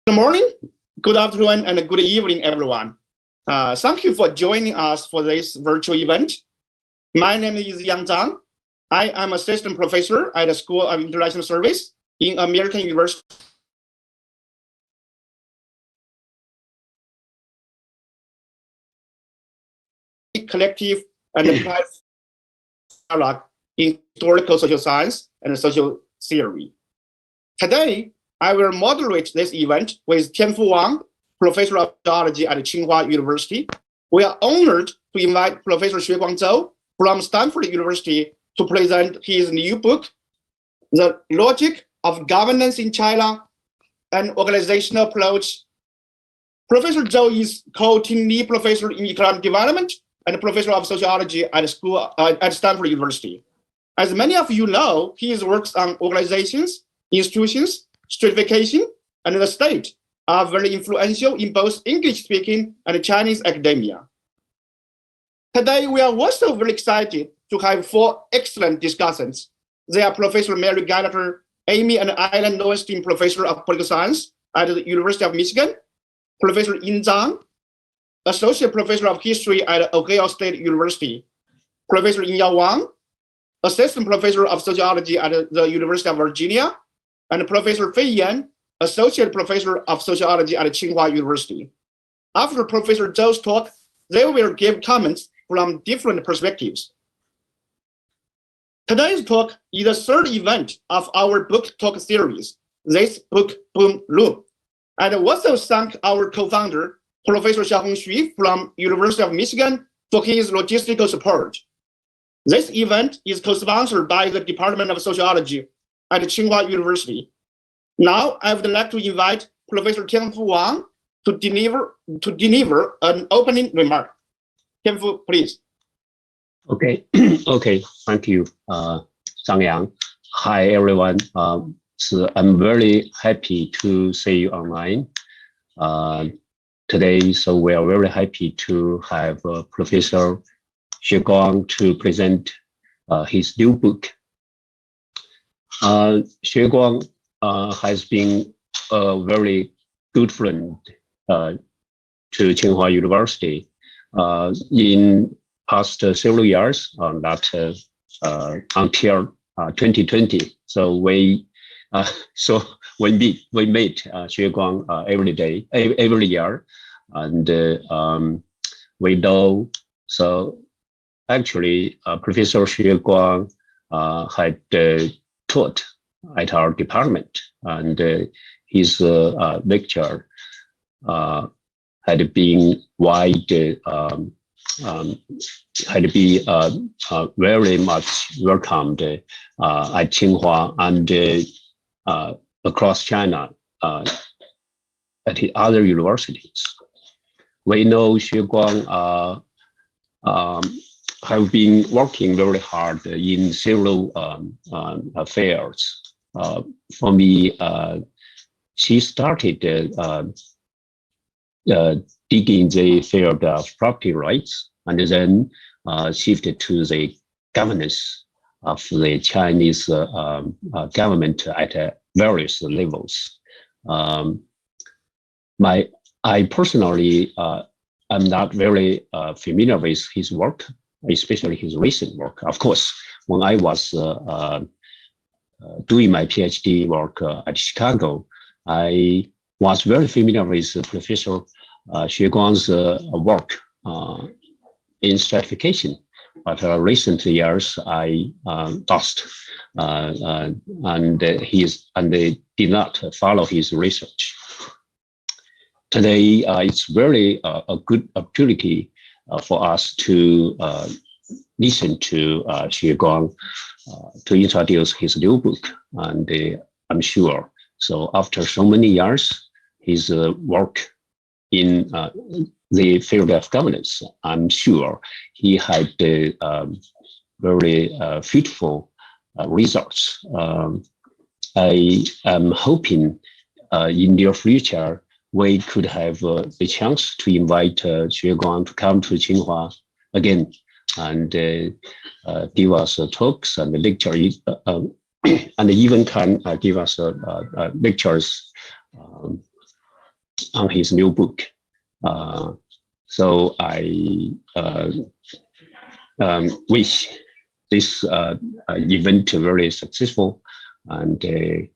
Good morning, good afternoon, and good evening, everyone. Thank you for joining us for this virtual event. My name is Zhang. I am assistant professor at the School of International Service in American University. Collective and applied dialogue in historical social science and social theory. Today, I will moderate this event with Tianfu Wang, professor of sociology at Tsinghua University. We are honored to invite Professor Xueguang Zhou from Stanford University to present his new book, The Logic of Governance in China, an Organizational Approach. Professor Zhou is co-Ting lead professor in economic development and professor of sociology at Stanford University. As many of you know, his works on organizations, institutions, stratification, and the state are very influential in both English-speaking and Chinese academia. Today, we are also very excited to have four excellent discussants. They are Professor Mary Gallagher, Amy and Alan Lowenstein Professor of Political Science at the University of Michigan, Professor Zhang, Associate Professor of History at Ohio State University, Professor Yingyao Wang, Assistant Professor of Sociology at the University of Virginia, and Professor Fei Yan, Associate Professor of Sociology at Tsinghua University. After Professor Zhou's talk, they will give comments from different perspectives. Today's talk is the third event of our book talk series, This Book Boom Room. And I also thank our co-founder, Professor Xueguang Zhou from University of Michigan for his logistical support. This event is co-sponsored by the Department of Sociology at Tsinghua University. Now, I would like to invite Professor Tianfu Wang to deliver an opening remark. Tianfu, please. Okay, okay, thank you, Zhang. Hi, everyone. So I'm very happy to see you online today. So we are very happy to have Professor Xueguang to present his new book. Xueguang has been a very good friend to Tsinghua University in past several years, until 2020. So we meet Xueguang every year, and we know. So actually, Professor Xueguang had taught at our department, and his lecture had been very much welcomed at Tsinghua and across China at the other universities. We know Xueguang have been working very hard in several affairs. For me, she started digging the field of property rights, and then shifted to the governance of the Chinese government at various levels. I personally am not very familiar with his work, especially his recent work. Of course, when I was doing my PhD work at Chicago, I was very familiar with Professor Xueguang's work in stratification. But recent years, I lost, and they did not follow his research. Today, it's really a good opportunity for us to listen to Xueguang to introduce his new book, and I'm sure. So after so many years, his work in the field of governance, I'm sure he had very fruitful results. I am hoping in the near future we could have the chance to invite Xueguang to come to Tsinghua again and give us talks and lecture, and even can give us lectures on his new book. So I wish this event very successful, and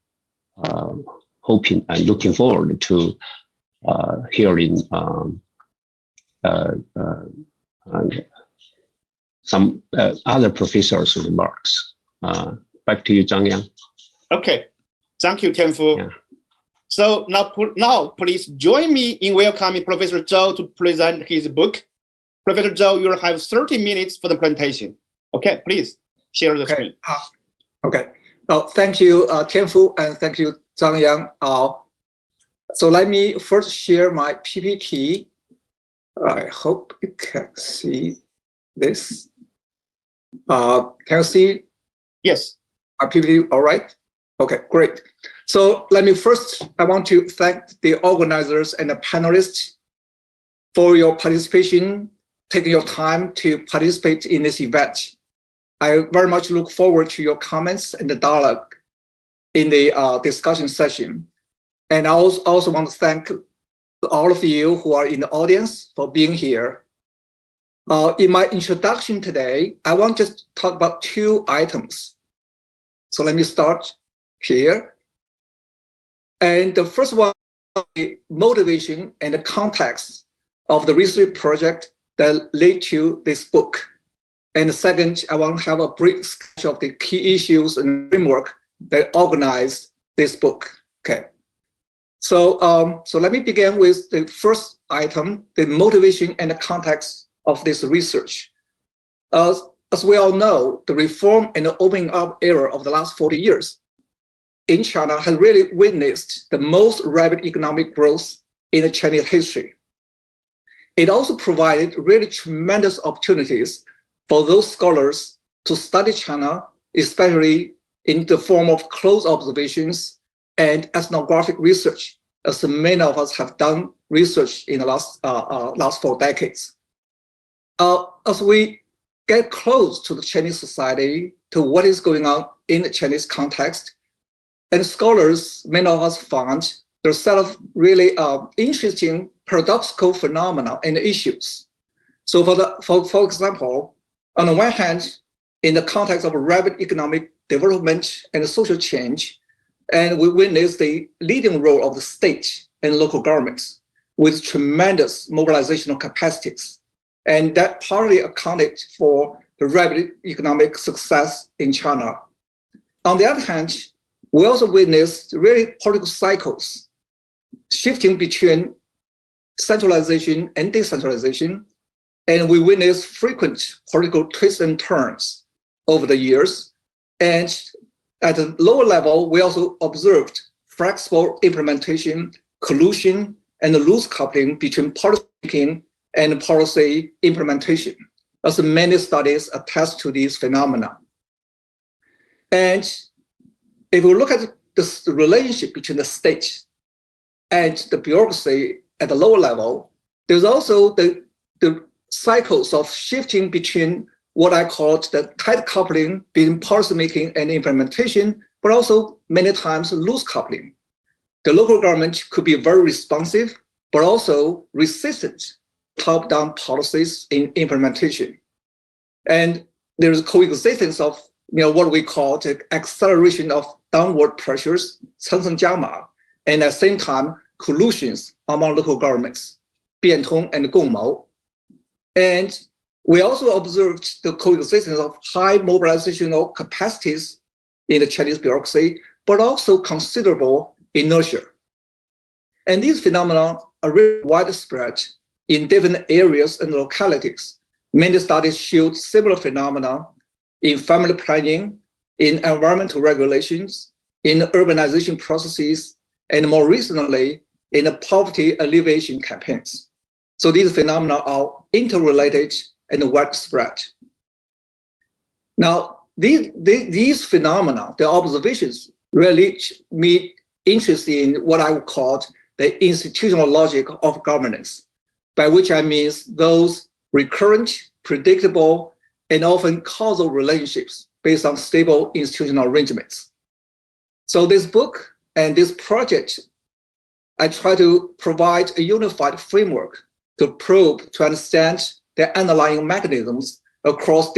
hoping and looking forward to hearing some other professors' remarks. Back to you, Zhang. Okay, thank you, Tianfu. Yeah. So now, please join me in welcoming Professor Zhou to present his book. Professor Zhou, you'll have 30 minutes for the presentation. Okay, please share the screen. Okay. Thank you, Tianfu, and thank you, Zhang Yang. So let me first share my PPT. I hope you can see this. Can you see? Yes. My PPT, all right? Okay, great. So let me first, I want to thank the organizers and the panelists for your participation, taking your time to participate in this event. I very much look forward to your comments and the dialogue in the discussion session. And I also want to thank all of you who are in the audience for being here. In my introduction today, I want to just talk about 2 items. So let me start here. And the first one, the motivation and the context of the research project that led to this book. And the second, I want to have a brief sketch of the key issues and framework that organized this book. Okay. So, so let me begin with the first item, the motivation and the context of this research. As we all know, the reform and the opening up era of the last 40 years in China has really witnessed the most rapid economic growth in the Chinese history. It also provided really tremendous opportunities for those scholars to study China, especially in the form of close observations and ethnographic research, as many of us have done research in the last 4 decades. As we get close to the Chinese society, to what is going on in the Chinese context, and scholars, many of us found there's a set of really interesting paradoxical phenomena and issues. So for example, on the one hand, in the context of rapid economic development and social change, and we witness the leading role of the state and local governments with tremendous mobilizational capacities. And that partly accounted for the rapid economic success in China. On the other hand, we also witnessed really political cycles shifting between centralization and decentralization. And we witnessed frequent political twists and turns over the years. And at a lower level, we also observed flexible implementation, collusion, and loose coupling between policy making and policy implementation, as many studies attest to these phenomena. And if we look at this relationship between the state and the bureaucracy at the lower level, there's also the cycles of shifting between what I called the tight coupling between policymaking and implementation, but also many times loose coupling. The local government could be very responsive, but also resistant top-down policies in implementation. And there's a coexistence of what we call the acceleration of downward pressures, 层层加码, and at the same time, collusions among local governments, 变通 and 共谋. And we also observed the coexistence of high mobilizational capacities in the Chinese bureaucracy, but also considerable inertia. And these phenomena are really widespread in different areas and localities. Many studies showed similar phenomena in family planning, in environmental regulations, in urbanization processes, and more recently, in the poverty alleviation campaigns. So these phenomena are interrelated and widespread. Now, these phenomena, the observations, really me interested in what I would call the institutional logic of governance, by which I mean those recurrent, predictable, and often causal relationships based on stable institutional arrangements. So this book and this project I try to provide a unified framework to probe, to understand the underlying mechanisms across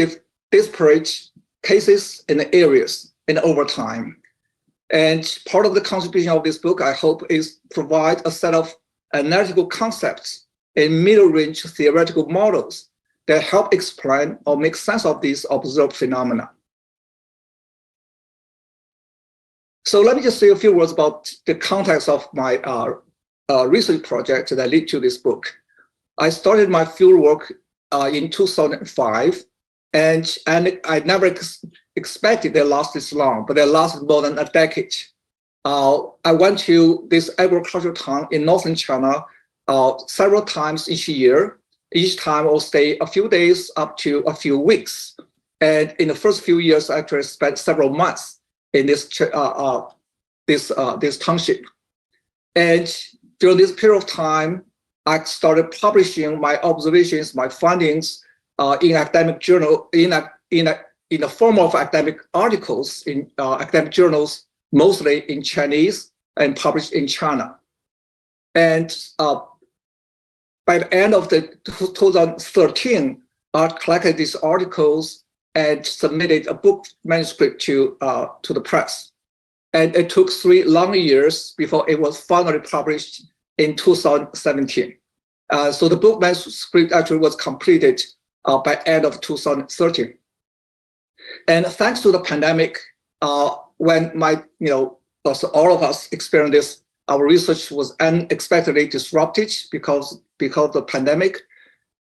disparate cases and areas and over time. And part of the contribution of this book, I hope, is provide a set of analytical concepts and middle-range theoretical models that help explain or make sense of these observed phenomena. So let me just say a few words about the context of my research project that led to this book. I started my fieldwork in 2005, and I never expected they last this long, but they lasted more than a decade. I went to this agricultural town in northern China several times each year. Each time I'll stay a few days up to a few weeks. And in the first few years, I actually spent several months in this township. And during this period of time, I started publishing my observations, my findings in academic journal, in the form of academic articles in academic journals, mostly in Chinese and published in China. And by the end of 2013, I collected these articles and submitted a book manuscript to the press. And it took 3 long years before it was finally published in 2017. So the book manuscript actually was completed by end of 2013. And thanks to the pandemic, when all of us experienced this, our research was unexpectedly disrupted because of the pandemic,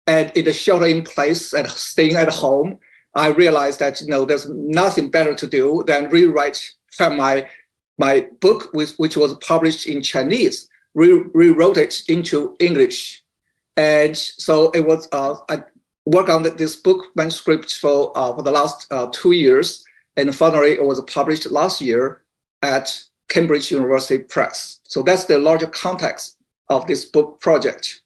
and in the shelter in place and staying at home, I realized that there's nothing better to do than rewrite my book, which was published in Chinese, rewrote it into English, and so it was. I worked on this book manuscript for the last 2 years, and finally it was published last year at Cambridge University Press. So that's the larger context of this book project.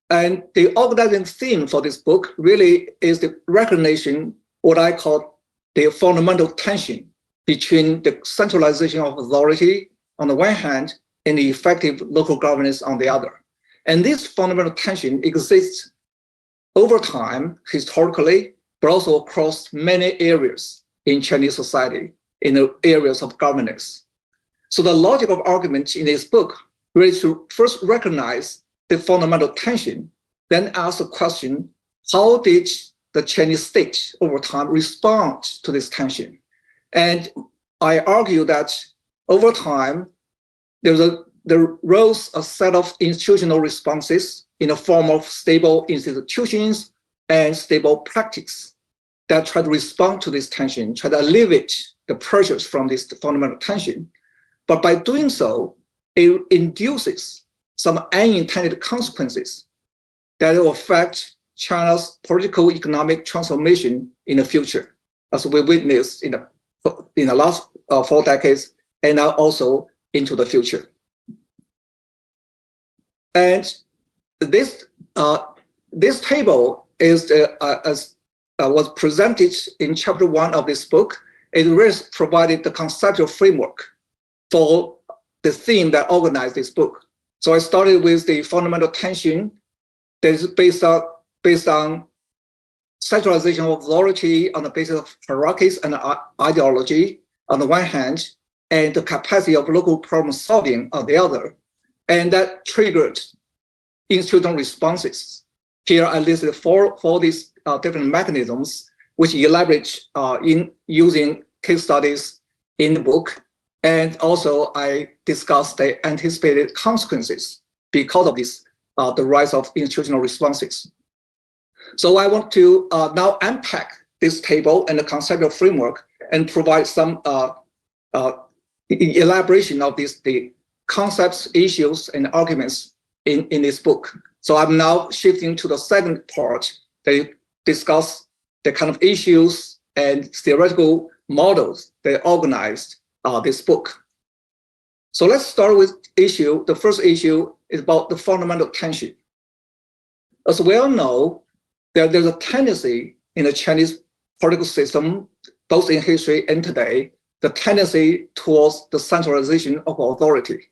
And the organizing theme for this book really is the recognition, what I call the fundamental tension between the centralization of authority on the one hand and the effective local governance on the other. And this fundamental tension exists over time, historically, but also across many areas in Chinese society, in the areas of governance. So the logic of argument in this book really is to first recognize the fundamental tension, then ask the question, how did the Chinese state over time respond to this tension? And I argue that over time, there rose a set of institutional responses in the form of stable institutions and stable practice that try to respond to this tension, try to alleviate the pressures from this fundamental tension. But by doing so, it induces some unintended consequences that will affect China's political economic transformation in the future, as we witnessed in the last 4 decades, and now also into the future. And this table is was presented in chapter 1 of this book. It really provided the conceptual framework for the theme that organized this book. So I started with the fundamental tension that is based on centralization of authority on the basis of hierarchies and ideology on the one hand, and the capacity of local problem solving on the other. And that triggered institutional responses. Here I listed four these different mechanisms, which elaborate in using case studies in the book. And also I discussed the anticipated consequences because of this, the rise of institutional responses. So I want to now unpack this table and the conceptual framework and provide some elaboration of the concepts, issues, and arguments in this book. So I'm now shifting to the second part that discuss the kind of issues and theoretical models that organized this book. So let's start with issue. The first issue is about the fundamental tension. As we all know, there's a tendency in the Chinese political system, both in history and today, the tendency towards the centralization of authority.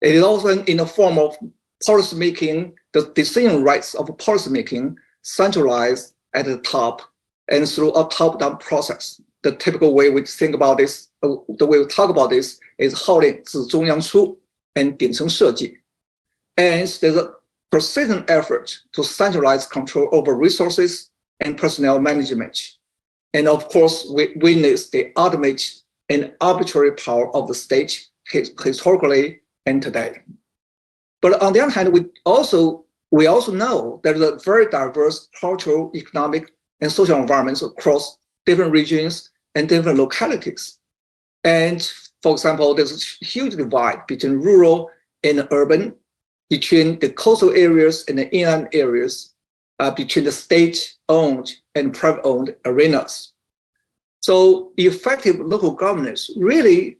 It is also in the form of policy making, the decision rights of policy making centralized at the top and through a top-down process. The typical way we think about this, the way we talk about this is 号令自中央出 and 顶层设计. And there's a persistent effort to centralize control over resources and personnel management. And of course, we witness the ultimate and arbitrary power of the state historically and today. But on the other hand, we also know there's a very diverse cultural, economic, and social environments across different regions and different localities. And for example, there's a huge divide between rural and urban, between the coastal areas and the inland areas, between the state-owned and private-owned arenas. So effective local governance really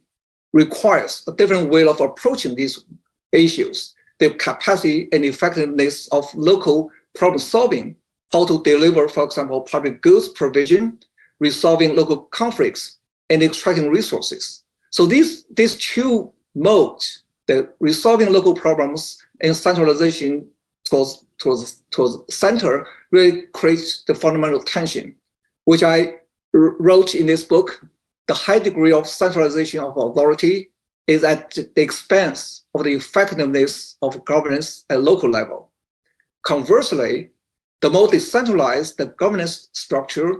requires a different way of approaching these issues, the capacity and effectiveness of local problem solving, how to deliver, for example, public goods provision, resolving local conflicts, and extracting resources. So these two modes, the resolving local problems and centralization towards center, really creates the fundamental tension, which I wrote in this book. The high degree of centralization of authority is at the expense of the effectiveness of governance at local level. Conversely, the more decentralized the governance structure,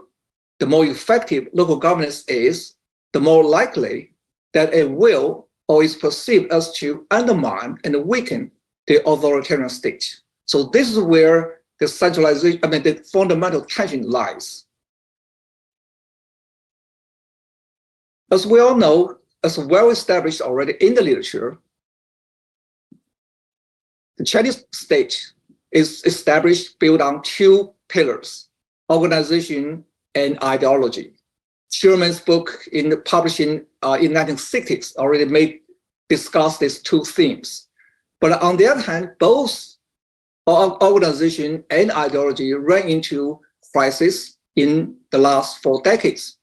the more effective local governance is, the more likely that it will or is perceived as to undermine and weaken the authoritarian state. So this is where the centralization, the fundamental tension lies. As we all know, as well established already in the literature, the Chinese state is established built on two pillars, organization and ideology. Sherman's book publishing in 1960s already discussed these two themes. But on the other hand, both organization and ideology ran into crisis in the last 4 decades,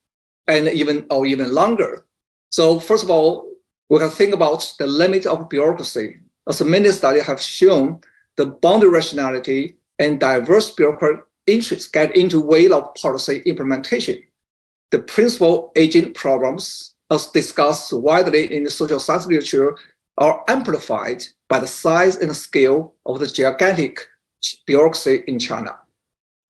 and even longer. So first of all, we can think about the limit of bureaucracy. As many studies have shown, the boundary rationality and diverse bureaucratic interests get into way of policy implementation. The principal agent problems, as discussed widely in the social science literature, are amplified by the size and scale of the gigantic bureaucracy in China.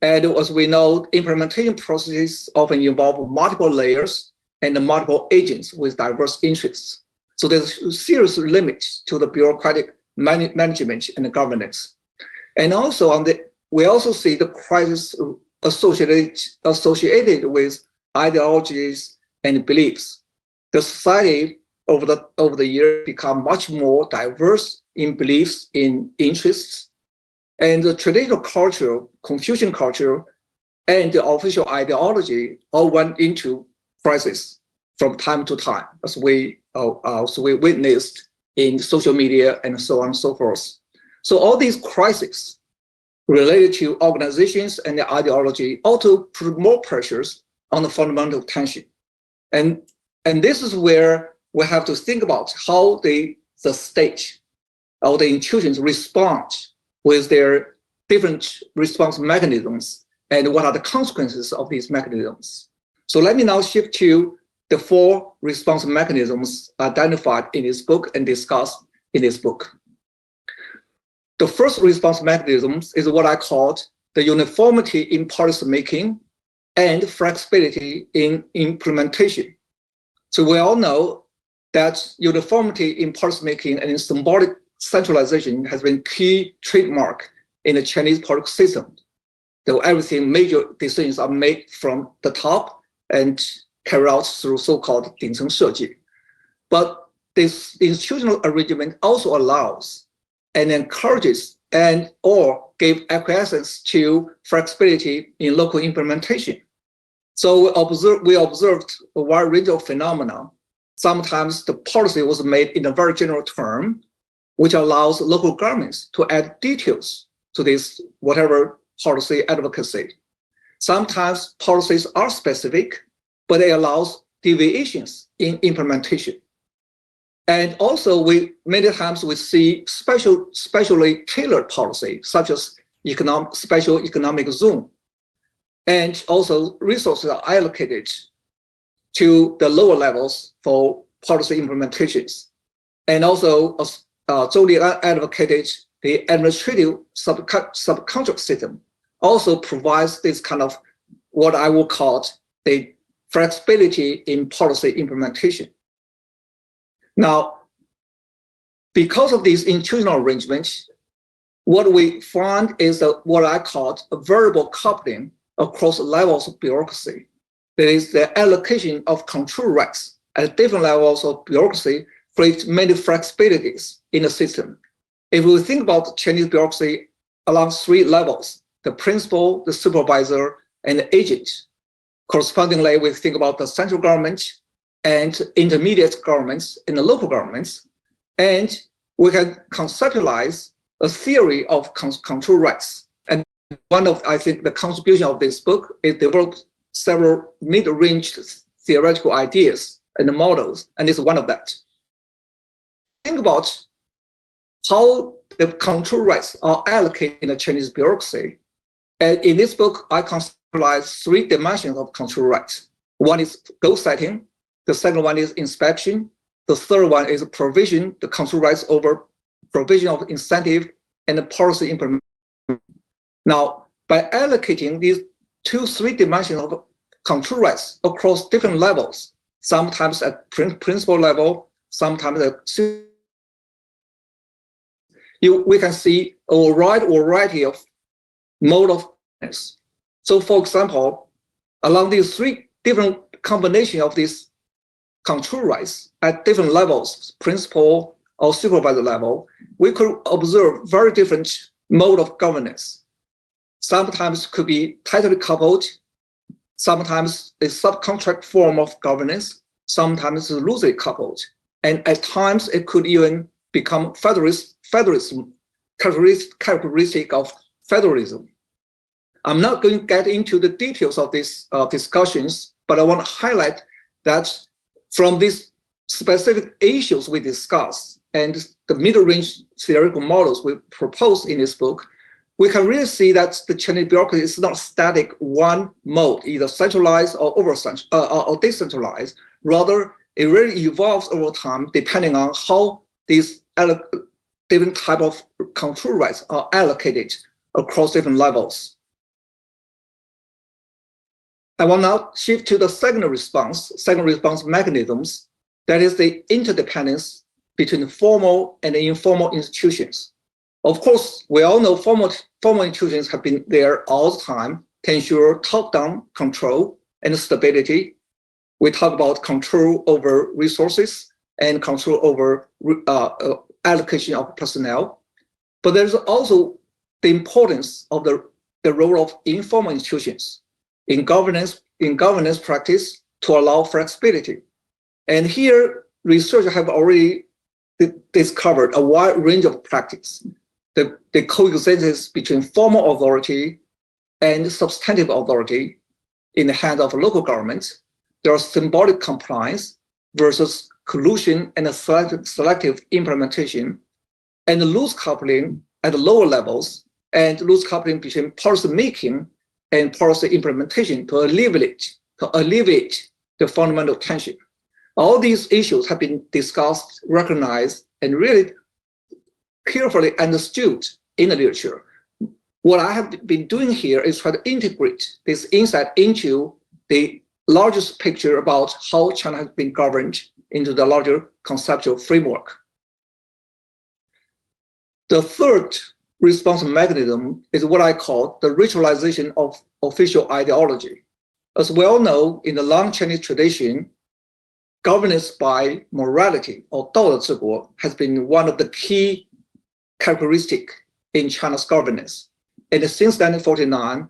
And as we know, implementation processes often involve multiple layers and multiple agents with diverse interests. So there's a serious limit to the bureaucratic management and governance. And also we also see the crisis associated with ideologies and beliefs. The society over the years become much more diverse in beliefs, in interests, and the traditional culture, Confucian culture, and the official ideology all went into crisis from time to time, as we witnessed in social media and so on and so forth. So all these crises related to organizations and the ideology also put more pressures on the fundamental tension. And this is where we have to think about how the state or the institutions respond with their different response mechanisms and what are the consequences of these mechanisms. So let me now shift to the 4 response mechanisms identified in this book and discussed in this book. The first response mechanism is what I called the uniformity in policy making and flexibility in implementation. So we all know that uniformity in policy making and in symbolic centralization has been key trademark in the Chinese political system. So everything, major decisions are made from the top and carried out through so-called 顶层设计. But this institutional arrangement also allows and encourages and or give acquiescence to flexibility in local implementation. So we observed a wide range of phenomena. Sometimes the policy was made in a very general term, which allows local governments to add details to this whatever policy advocacy. Sometimes policies are specific, but it allows deviations in implementation. And also, many times we see specially tailored policy, such as special economic zone, and also resources are allocated to the lower levels for policy implementations. And also, Zhou Li advocated the administrative subcontract system also provides this kind of what I will call the flexibility in policy implementation. Now, because of these institutional arrangements, what we find is what I call a variable coupling across levels of bureaucracy. That is, the allocation of control rights at different levels of bureaucracy creates many flexibilities in the system. If we think about Chinese bureaucracy along three levels, the principal, the supervisor, and the agent. Correspondingly, we think about the central government and intermediate governments and the local governments. And we can conceptualize a theory of control rights. And one of, I think, the contribution of this book is developed several mid-range theoretical ideas and models, and it's one of that. Think about how the control rights are allocated in the Chinese bureaucracy. And in this book, I conceptualize three dimensions of control rights. One is goal setting. The second one is inspection. The third one is provision, the control rights over provision of incentive and the policy implementation. Now, by allocating these three dimensions of control rights across different levels, sometimes at principal level, sometimes at we can see a wide variety of mode of governance. So, for example, along these three different combinations of these control rights at different levels, principal or supervisor level, we could observe very different mode of governance. Sometimes could be tightly coupled, sometimes a subcontract form of governance, sometimes loosely coupled, and at times it could even become federalism, characteristic of federalism. I'm not going to get into the details of these discussions, but I want to highlight that from these specific issues we discussed and the middle-range theoretical models we propose in this book, we can really see that the Chinese bureaucracy is not static one mode, either centralized or or decentralized. Rather, it really evolves over time depending on how these different type of control rights are allocated across different levels. I will now shift to the second response mechanisms, that is the interdependence between formal and informal institutions. Of course, we all know formal institutions have been there all the time to ensure top-down control and stability. We talk about control over resources and control over allocation of personnel. But there's also the importance of the role of informal institutions in governance practice to allow flexibility. And here, researchers have already discovered a wide range of practice. The coexistence between formal authority and substantive authority in the hands of local governments. There are symbolic compliance versus collusion and a selective implementation, and loose coupling at the lower levels, and loose coupling between policy making and policy implementation to alleviate the fundamental tension. All these issues have been discussed, recognized, and really carefully understood in the literature. What I have been doing here is try to integrate this insight into the largest picture about how China has been governed into the larger conceptual framework. The third response mechanism is what I call the ritualization of official ideology. As we all know, in the long Chinese tradition, governance by morality or 道德治国 has been one of the key characteristics in China's governance. And since 1949,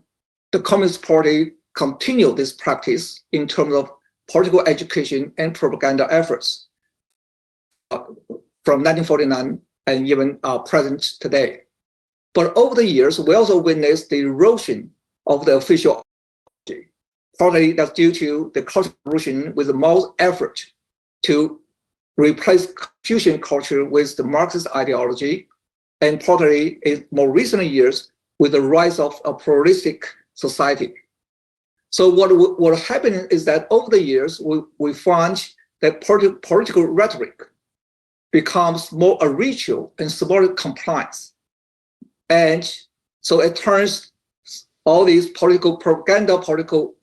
the Communist Party continued this practice in terms of political education and propaganda efforts from 1949 and even present today. But over the years, we also witnessed the erosion of the official ideology. Partly that's due to the cultural revolution with the most effort to replaced Confucian culture with the Marxist ideology, and partly in more recent years with the rise of a pluralistic society. So what happened is that over the years, we find that political rhetoric becomes more a ritual and symbolic compliance. And so it turns all these political propaganda, political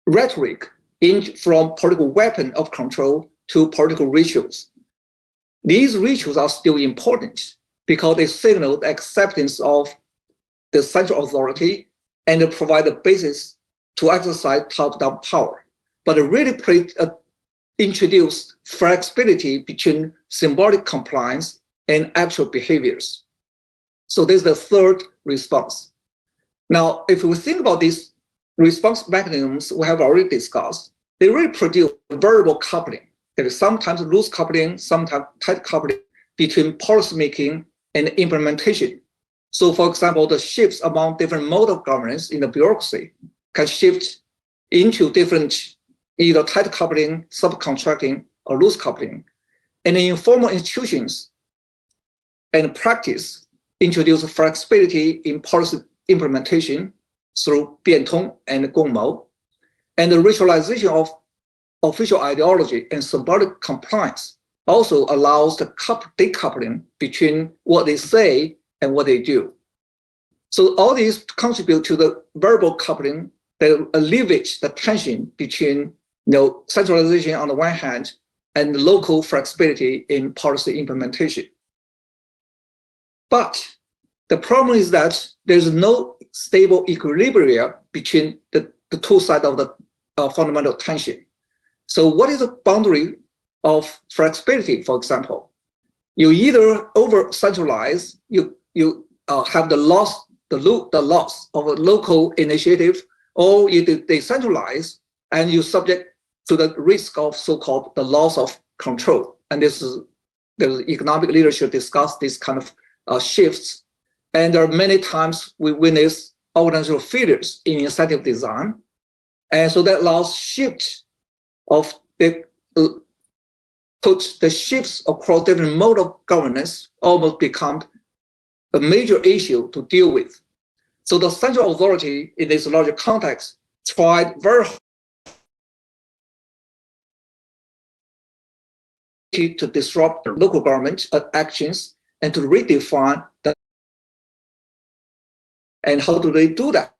rhetoric from political weapon of control to political rituals. These rituals are still important because they signal the acceptance of the central authority and provide the basis to exercise top-down power. But it really introduced flexibility between symbolic compliance and actual behaviors. So this is the third response. Now, if we think about these response mechanisms we have already discussed, they really produce variable coupling. There is sometimes loose coupling, sometimes tight coupling between policymaking and implementation. So for example, the shifts among different modes of governance in the bureaucracy can shift into different either tight coupling, subcontracting, or loose coupling. And the informal institutions and practice introduce flexibility in policy implementation through 变通 and 共谋. And the ritualization of official ideology and symbolic compliance also allows the decoupling between what they say and what they do. So all these contribute to the verbal coupling that alleviates the tension between centralization on the one hand and local flexibility in policy implementation. But the problem is that there's no stable equilibrium between the two sides of the fundamental tension. So what is the boundary of flexibility, for example? You either over-centralize, you have the loss of a local initiative, or you decentralize and you subject to the risk of so-called the loss of control. And the economic literature discuss this kind of shifts. And there are many times we witness organizational failures in incentive design. And so that allows shift of put the shifts across different mode of governance almost become a major issue to deal with. So the central authority in this larger context tried very hard to disrupt local government actions and to redefine that. And how do they do that?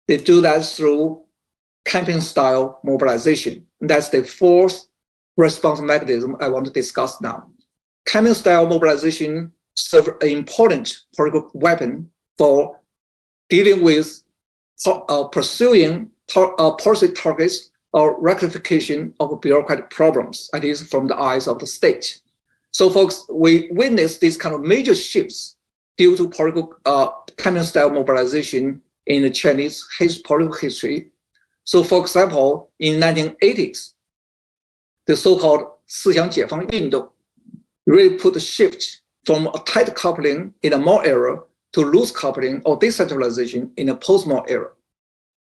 They do that through campaign-style mobilization. That's the fourth response mechanism I want to discuss now. Campaign-style mobilization serves an important political weapon for dealing with pursuing policy targets or rectification of bureaucratic problems, at least from the eyes of the state. So folks, we witness these kind of major shifts due to political campaign-style mobilization in the Chinese political history. So for example, in 1980s, the so-called 思想解放运动 really put a shift from a tight coupling in the Mao era to loose coupling or decentralization in the post-Mao era.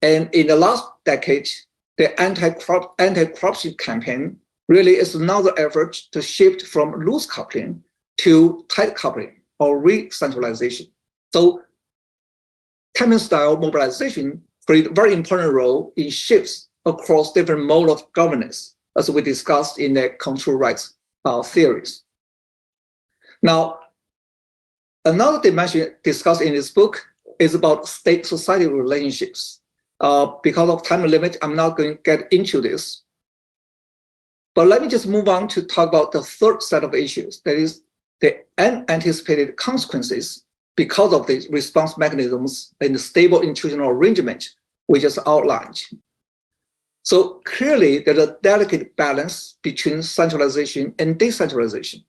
And in the last decade, the anti-corruption campaign really is another effort to shift from loose coupling to tight coupling or re-centralization. So campaign-style mobilization played a very important role in shifts across different modes of governance, as we discussed in the control rights theories. Now, another dimension discussed in this book is about state-society relationships. Because of time limit, I'm not going to get into this. But let me just move on to talk about the third set of issues, that is the unanticipated consequences because of the response mechanisms and the stable institutional arrangement we just outlined. So clearly, there's a delicate balance between centralization and decentralization,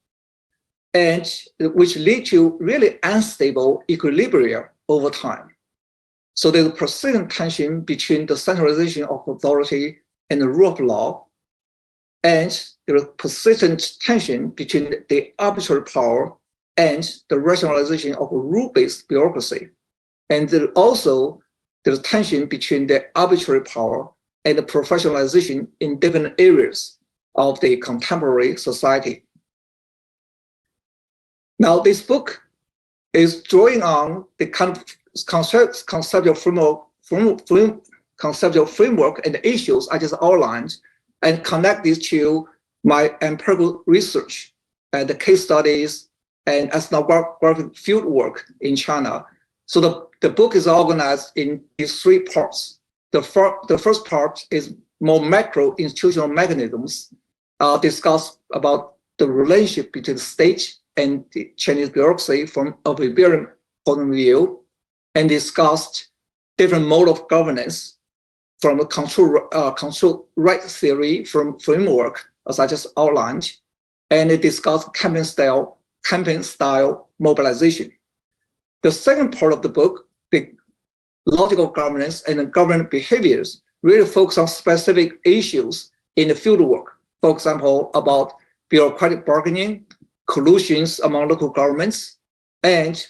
and which lead to really unstable equilibrium over time. So there's a persistent tension between the centralization of authority and the rule of law, and there's a persistent tension between the arbitrary power and the rationalization of a rule-based bureaucracy. And there's tension between the arbitrary power and professionalization in different areas of the contemporary society. Now, this book is drawing on the conceptual framework and issues I just outlined, and connect these to my empirical research and the case studies and ethnographic field work in China. So the book is organized in these three parts. The first part is more macro institutional mechanisms, discuss about the relationship between the state and the Chinese bureaucracy from a Weberian point of view, and discussed different mode of governance from a control right theory framework, as I just outlined, and it discussed campaign style mobilization. The second part of the book, the logical governance and government behaviors, really focus on specific issues in the field work. For example, about bureaucratic bargaining, collusions among local governments, and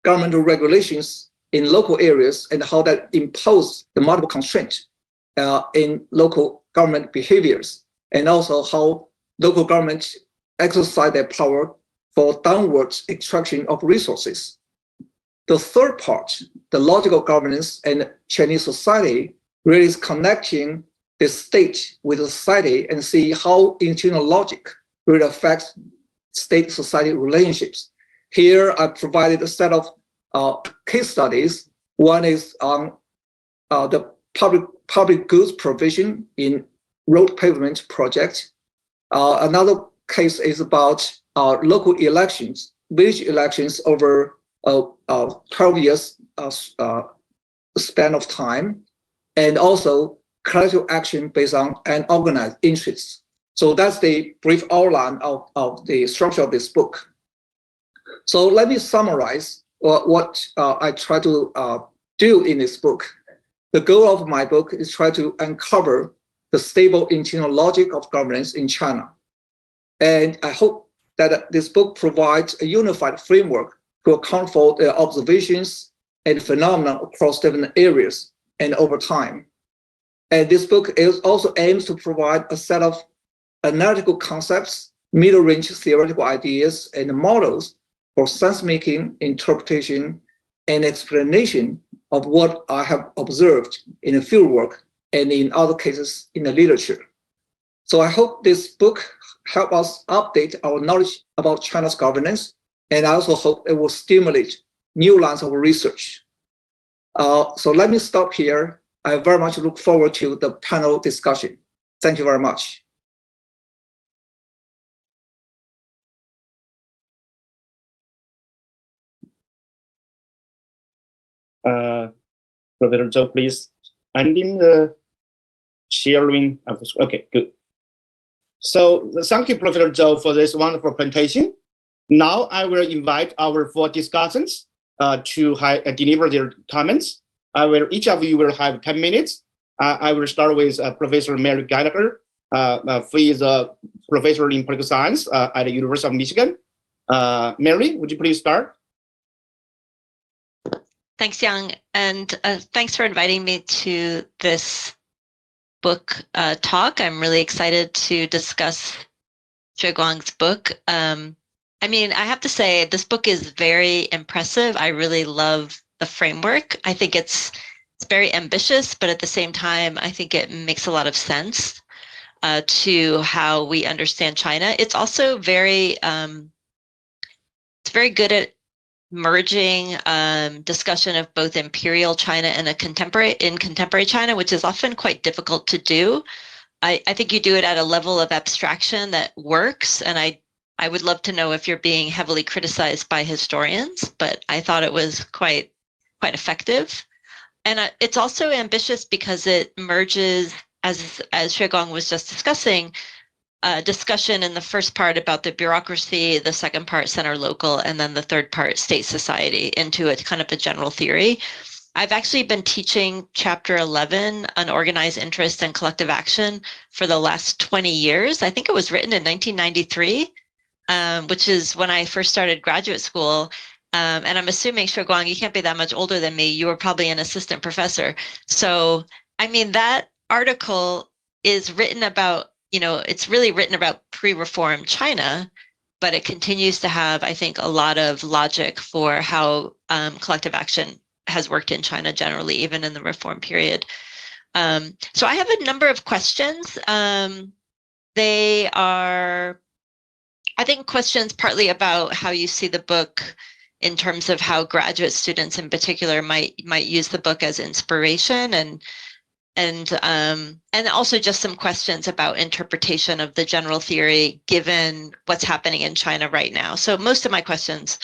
governmental regulations in local areas, and how that impose the multiple constraints in local government behaviors, and also how local governments exercise their power for downward extraction of resources. The third part, the logical governance and Chinese society, really is connecting the state with the society and see how internal logic really affects state-society relationships. Here, I provided a set of case studies. One is on the public goods provision in road pavement project. Another case is about local elections, village elections over 12 years span of time, and also collective action based on an organized interests. So that's the brief outline of the structure of this book. So let me summarize what I try to do in this book. The goal of my book is try to uncover the stable internal logic of governance in China. And I hope that this book provides a unified framework to account for the observations and phenomena across different areas and over time. And this book also aims to provide a set of analytical concepts, middle-range theoretical ideas, and models for sense-making, interpretation, and explanation of what I have observed in the fieldwork and in other cases in the literature. So I hope this book help us update our knowledge about China's governance, and I also hope it will stimulate new lines of research. So let me stop here. I very much look forward to the panel discussion. Thank you very much. Professor Zhou, please. Ending the sharing. Okay, good. So thank you, Professor Zhou, for this wonderful presentation. Now I will invite our four discussants to deliver their comments. Each of you will have 10 minutes. I will start with Professor Mary Gallagher, who is a professor in political science at the University of Michigan. Mary, would you please start? Thanks, Yang, and thanks for inviting me to this book talk. I'm really excited to discuss Xueguang's book. I mean, I have to say, this book is very impressive. I really love the framework. I think it's very ambitious, but at the same time, I think it makes a lot of sense to how we understand China. It's also very, it's very good at merging discussion of both imperial China and contemporary China, which is often quite difficult to do. I think you do it at a level of abstraction that works, and I would love to know if you're being heavily criticized by historians, but I thought it was quite effective. And it's also ambitious because it merges, as Xueguang was just discussing, discussion in the first part about the bureaucracy, the second part center local, and then the third part state society into a kind of a general theory. I've actually been teaching chapter 11 on organized interest and collective action for the last 20 years. I think it was written in 1993, which is when I first started graduate school. And I'm assuming, Xueguang, you can't be that much older than me. You were probably an assistant professor. So, I mean, that article is written about, it's really written about pre-reform China, but it continues to have, I think, a lot of logic for how collective action has worked in China generally, even in the reform period. So I have a number of questions. They are, I think, questions partly about how you see the book in terms of how graduate students in particular might use the book as inspiration, and also just some questions about interpretation of the general theory given what's happening in China right now. So most of my questions,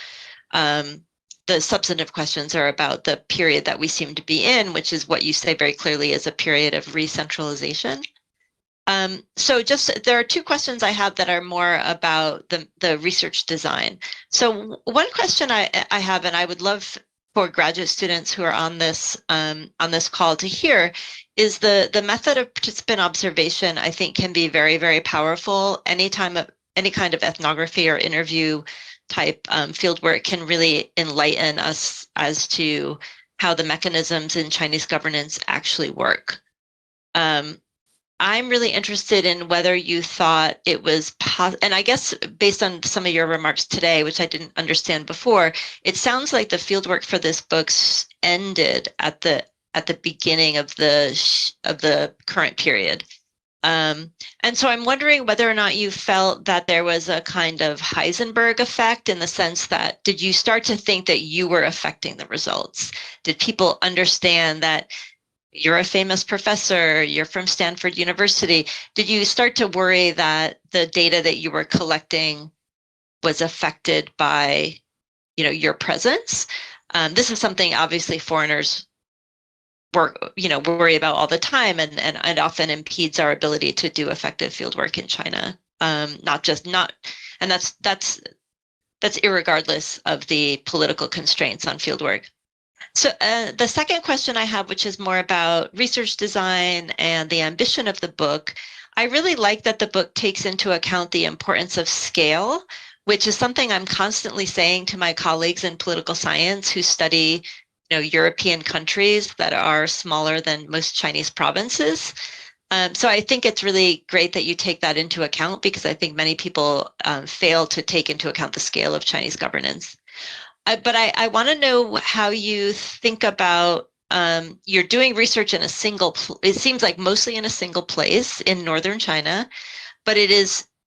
the substantive questions, are about the period that we seem to be in, which is what you say very clearly is a period of re-centralization. So there are two questions I have that are more about the research design. So one question I have, and I would love for graduate students who are on this call to hear, is the method of participant observation. I think can be very, very powerful. Any kind of ethnography or interview type fieldwork can really enlighten us as to how the mechanisms in Chinese governance actually work. I'm really interested in whether you thought it was and I guess based on some of your remarks today, which I didn't understand before, it sounds like the fieldwork for this book ended at the beginning of the current period. And so I'm wondering whether or not you felt that there was a kind of Heisenberg effect, in the sense that, did you start to think that you were affecting the results? Did people understand that you're a famous professor, you're from Stanford University? Did you start to worry that the data that you were collecting was affected by, your presence? This is something obviously foreigners worry about all the time, and often impedes our ability to do effective fieldwork in China. And that's irregardless of the political constraints on fieldwork. So the second question I have, which is more about research design and the ambition of the book, I really like that the book takes into account the importance of scale, which is something I'm constantly saying to my colleagues in political science who study, European countries that are smaller than most Chinese provinces. So I think it's really great that you take that into account, because I think many people fail to take into account the scale of Chinese governance. But I want to know how you think about, you're doing research in it seems like mostly in a single place in northern China, but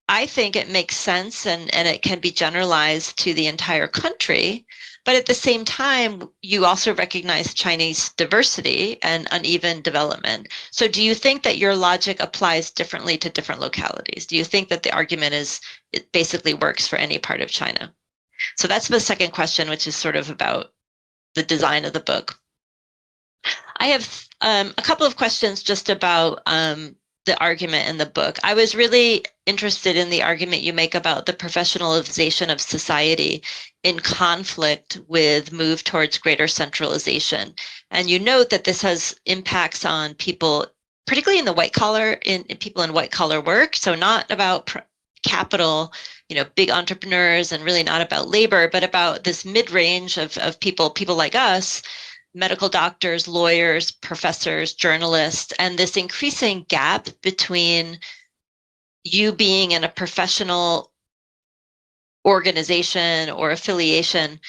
I think it makes sense, and it can be generalized to the entire country. But at the same time, you also recognize Chinese diversity and uneven development. So do you think that your logic applies differently to different localities? Do you think that the argument it basically works for any part of China? So that's the second question, which is sort of about the design of the book. I have a couple of questions just about the argument in the book. I was really interested in the argument you make about the professionalization of society in conflict with move towards greater centralization. And you note that this has impacts on people, particularly in the white collar, in people in white collar work. So not about capital, big entrepreneurs, and really not about labor, but about this mid-range of people like us, medical doctors, lawyers, professors, journalists, and this increasing gap between you being in a professional organization or affiliation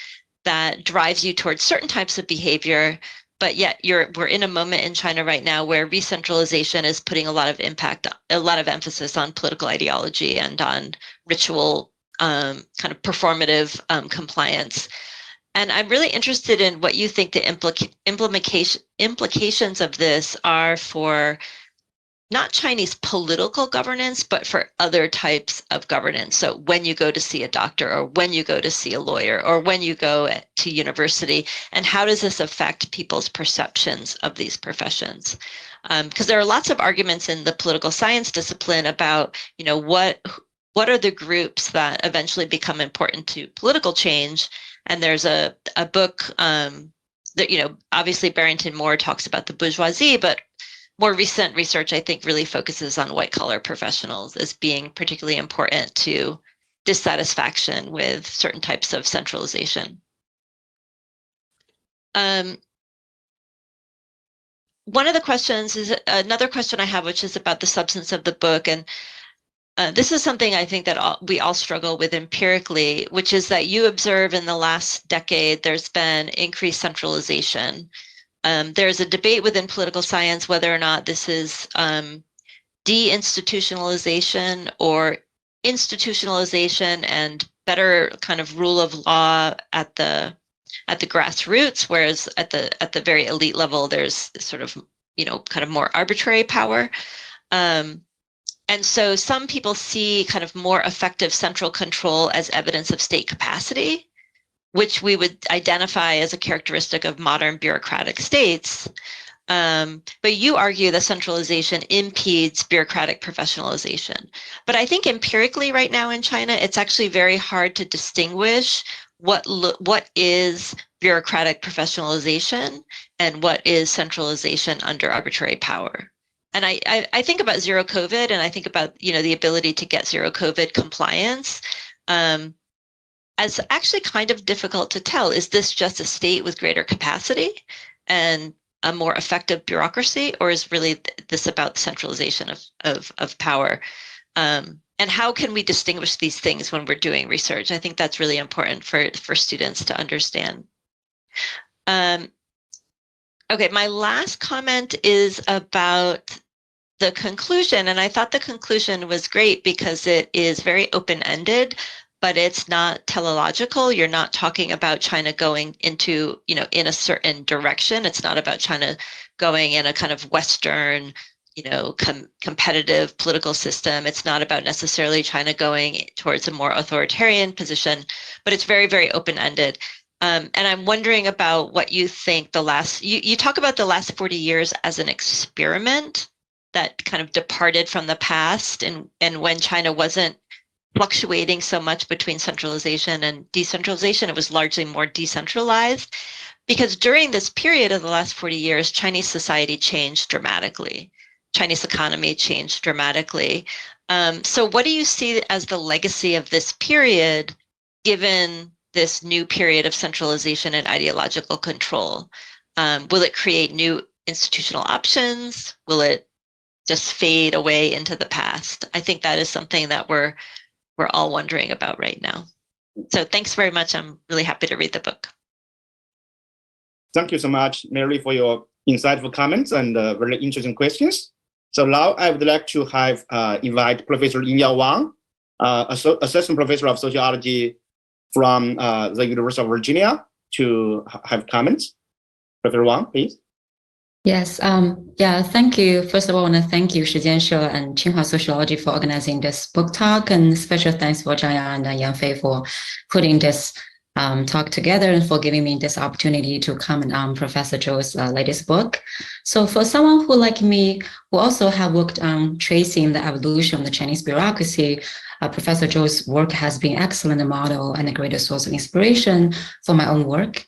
that drives you towards certain types of behavior, but yet we're in a moment in China right now where re-centralization is putting a lot of emphasis on political ideology and on ritual kind of performative compliance. And I'm really interested in what you think the implications of this are for not Chinese political governance, but for other types of governance. So when you go to see a doctor, or when you go to see a lawyer, or when you go to university, and how does this affect people's perceptions of these professions? Because there are lots of arguments in the political science discipline about, what are the groups that eventually become important to political change. And there's a book that, obviously Barrington Moore talks about the bourgeoisie, but more recent research, I think, really focuses on white collar professionals as being particularly important to dissatisfaction with certain types of centralization. one of the questions is another question I have, which is about the substance of the book. And this is something I think that we all struggle with empirically, which is that you observe in the last decade, there's been increased centralization. There's a debate within political science whether or not this is deinstitutionalization or institutionalization and better kind of rule of law at the grassroots, whereas at the very elite level, there's sort of, kind of more arbitrary power. And so some people see kind of more effective central control as evidence of state capacity, which we would identify as a characteristic of modern bureaucratic states. But you argue that centralization impedes bureaucratic professionalization. But I think empirically right now in China, it's actually very hard to distinguish what is bureaucratic professionalization and what is centralization under arbitrary power. And I think about zero COVID, and I think about, the ability to get zero COVID compliance as actually kind of difficult to tell. Is this just a state with greater capacity and a more effective bureaucracy, or is really this about centralization of power? And how can we distinguish these things when we're doing research? I think that's really important for students to understand. Okay, my last comment is about the conclusion, and I thought the conclusion was great because it is very open-ended, but it's not teleological. You're not talking about China going into, in a certain direction. It's not about China going in a kind of Western, competitive political system. It's not about necessarily China going towards a more authoritarian position, but it's very, very open-ended. And I'm wondering about what you think you talk about the last 40 years as an experiment that kind of departed from the past, and when China wasn't fluctuating so much between centralization and decentralization, it was largely more decentralized, because during this period of the last 40 years, Chinese society changed dramatically. Chinese economy changed dramatically. So what do you see as the legacy of this period, given this new period of centralization and ideological control? Will it create new institutional options? Will it just fade away into the past? I think that is something that we're all wondering about right now. So thanks very much. I'm really happy to read the book. Thank you so much, Mary, for your insightful comments and very interesting questions. So now I would like to invite Professor Yingyao Wang, Assistant Professor of Sociology from the University of Virginia, to have comments. Professor Wang, please. Yes, thank you. First of all, I want to thank you, Xueguang and Tsinghua Sociology for organizing this book talk, and special thanks for Zhang and Yang Fei for putting this talk together and for giving me this opportunity to comment on Professor Zhou's latest book. So for someone who, like me, who also have worked on tracing the evolution of the Chinese bureaucracy, Professor Zhou's work has been an excellent model and a great source of inspiration for my own work.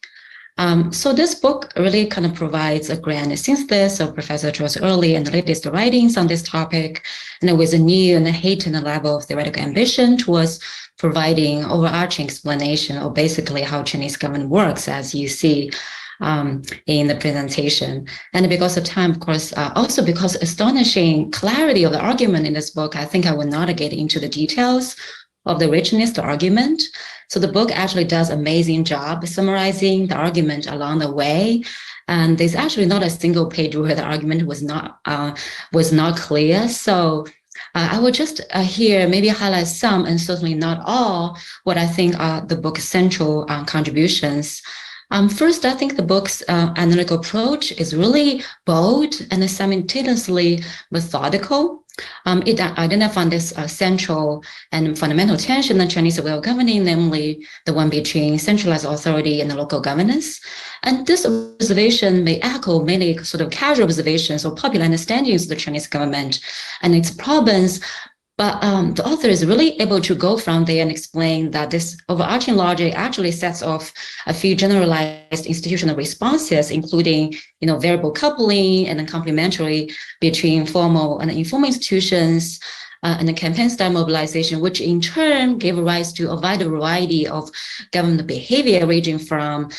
So this book really kind of provides a grand synthesis of Professor Zhou's early and latest writings on this topic, and with a new and heightened level of theoretical ambition towards providing overarching explanation of basically how Chinese government works, as you see in the presentation. And because of time, of course, also because astonishing clarity of the argument in this book, I think I will not get into the details of the richness of the argument. So the book actually does an amazing job summarizing the argument along the way. And there's actually not a single page where the argument was not clear. So I will just here maybe highlight some, and certainly not all, what I think are the book's central contributions. First, I think the book's analytical approach is really bold and simultaneously methodical. It identified this central and fundamental tension in Chinese way of governing, namely the one between centralized authority and local governance. And this observation may echo many sort of casual observations or popular understandings of the Chinese government and its problems. But the author is really able to go from there and explain that this overarching logic actually sets off a few generalized institutional responses, including, variable coupling and complementary between formal and informal institutions, and the campaign-style mobilization, which in turn gave rise to a wide variety of government behavior ranging from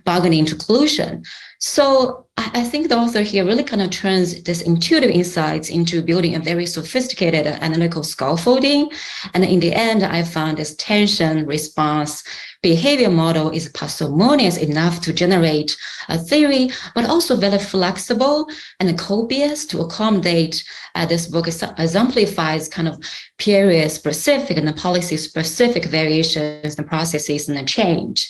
bargaining to collusion. So I think the author here really kind of turns this intuitive insights into building a very sophisticated analytical scaffolding. And in the end, I found this tension response behavior model is parsimonious enough to generate a theory, but also very flexible and copious to accommodate. This book exemplifies kind of period specific and policy specific variations and processes and change.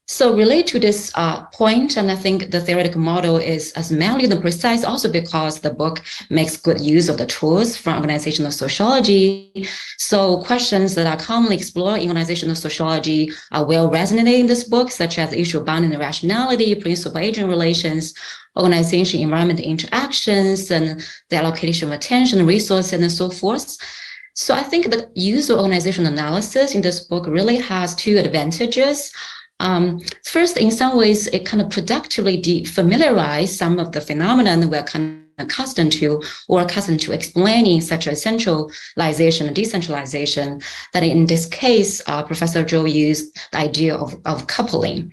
So relate to this point, and I think the theoretical model is as malleable and precise also because the book makes good use of the tools from organizational sociology. So questions that are commonly explored in organizational sociology are well resonating in this book, such as the issue of bounding and rationality, principal-agent relations, organization-environment interactions, and the allocation of attention, resources, and so forth. So I think the use of organizational analysis in this book really has two advantages. First, in some ways, it kind of productively defamiliarize some of the phenomena we're kind of accustomed to explaining, such as centralization and decentralization, that in this case, Professor Zhou used the idea of coupling.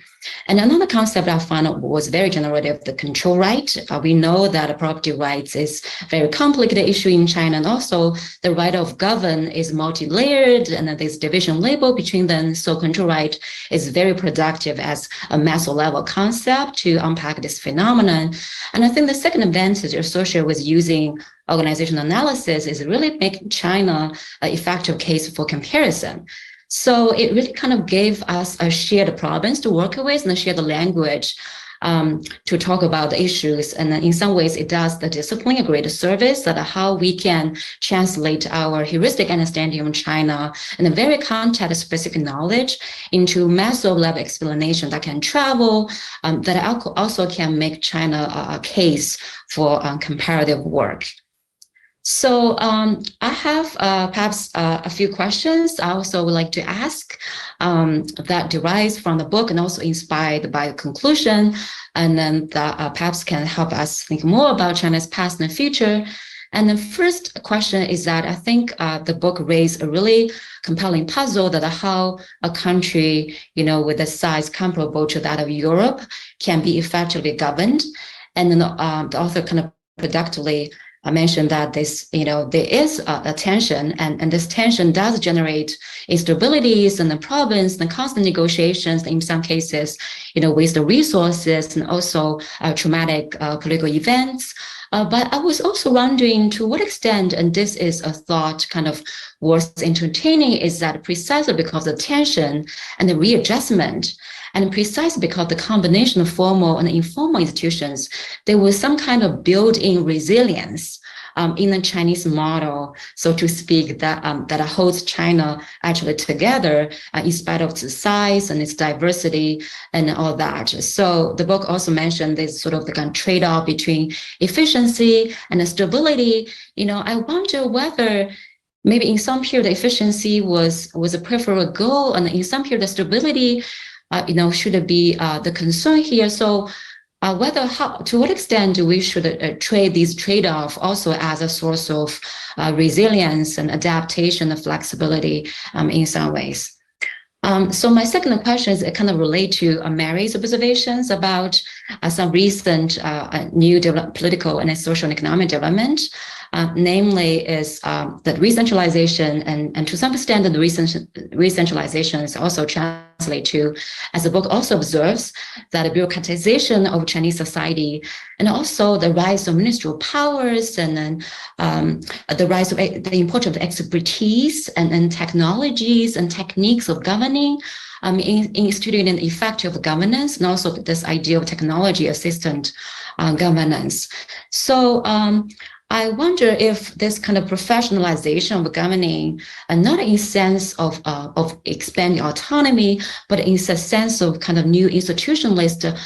And another concept I found was very generative, the control right. We know that property rights is a very complicated issue in China, and also the right of govern is multi-layered, and there's division label between them. So control right is very productive as a meso level concept to unpack this phenomenon. And I think the second advantage associated with using organizational analysis is really making China an effective case for comparison. So it really kind of gave us a shared problems to work with and a shared language to talk about the issues. And in some ways, it does the discipline a great service that how we can translate our heuristic understanding of China and a very context-specific knowledge into meso level explanation that can travel, that also can make China a case for comparative work. So I have perhaps a few questions I also would like to ask that derives from the book and also inspired by the conclusion, and then that perhaps can help us think more about China's past and future. And the first question is that I think the book raised a really compelling puzzle that how a country, with a size comparable to that of Europe can be effectively governed. And then the author kind of productively I mentioned that this, there is a tension, and this tension does generate instabilities and the problems and constant negotiations in some cases, with the resources and also traumatic political events. But I was also wondering to what extent, and this is a thought kind of worth entertaining, is that precisely because of the tension and the readjustment, and precisely because the combination of formal and informal institutions, there was some kind of built-in resilience in the Chinese model, so to speak, that holds China actually together in spite of its size and its diversity and all that. So the book also mentioned this sort of the kind of trade-off between efficiency and stability. I wonder whether maybe in some period efficiency was a preferable goal, and in some period the stability should it be the concern here? So to what extent we should trade these trade-off also as a source of resilience and adaptation and flexibility in some ways. So my second question is kind of relate to Mary's observations about some recent new political and social and economic development. Namely is that re-centralization and to some extent the re-centralization is also translated to, as the book also observes, that the bureaucratization of Chinese society and also the rise of ministerial powers and then the rise of the importance of expertise and technologies and techniques of governing in instituting an effective governance, and also this idea of technology assistant governance. So I wonder if this kind of professionalization of governing, not in sense of expanding autonomy, but in a sense of kind of new institutionalist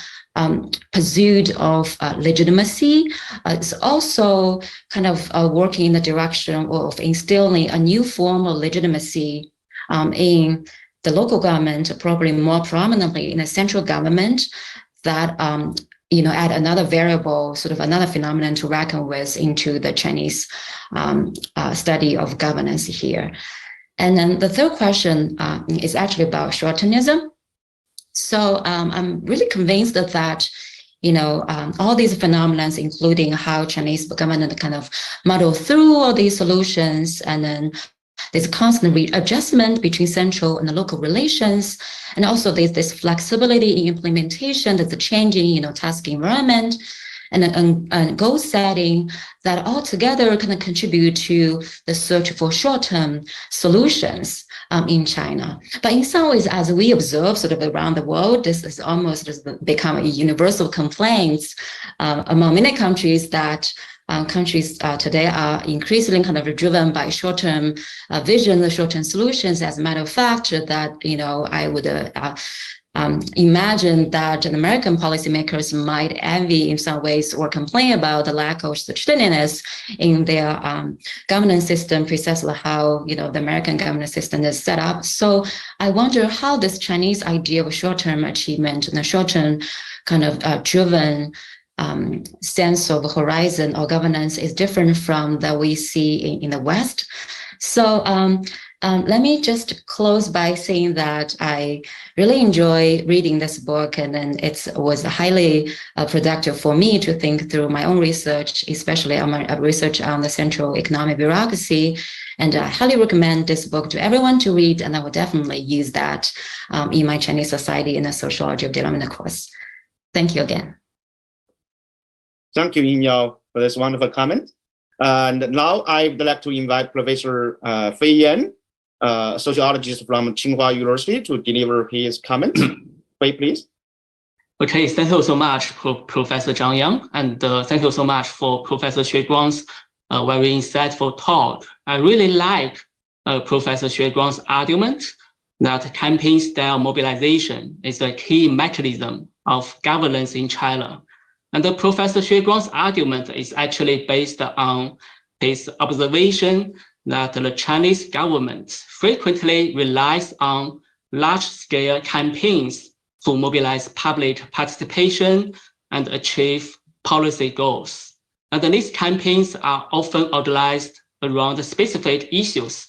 pursuit of legitimacy, is also kind of working in the direction of instilling a new form of legitimacy in the local government, probably more prominently in the central government, that add another variable, sort of another phenomenon to reckon with into the Chinese study of governance here. And then the third question is actually about short-termism. So I'm really convinced that, all these phenomena, including how Chinese government kind of muddle through all these solutions, and then there's constant readjustment between central and the local relations, and also there's this flexibility in implementation, there's a changing, task environment, and goal setting that all together kind of contribute to the search for short-term solutions in China. But in some ways, as we observe sort of around the world, this is almost become a universal complaint among many countries that countries today are increasingly kind of driven by short-term vision, the short-term solutions. As a matter of fact, that, I would imagine that the American policymakers might envy in some ways or complain about the lack of steadiness in their governance system, precisely how the American governance system is set up. So I wonder how this Chinese idea of short-term achievement and the short-term kind of driven sense of horizon or governance is different from that we see in the West. So let me just close by saying that I really enjoy reading this book, and then it was highly productive for me to think through my own research, especially on my research on the central economic bureaucracy. And I highly recommend this book to everyone to read, and I will definitely use that in my Chinese society in the sociology of development course. Thank you again. Thank you, Yingyao, for this wonderful comment. And now I would like to invite Professor Fei Yan, sociologist from Tsinghua University, to deliver his comment. Fei, please. Okay, thank you so much, Professor Zhang Yang, and thank you so much for Professor Xueguang's very insightful talk. I really like Professor Xueguang's argument that campaign-style mobilization is a key mechanism of governance in China. And Professor Xueguang's argument is actually based on his observation that the Chinese government frequently relies on large-scale campaigns to mobilize public participation and achieve policy goals. And these campaigns are often organized around specific issues,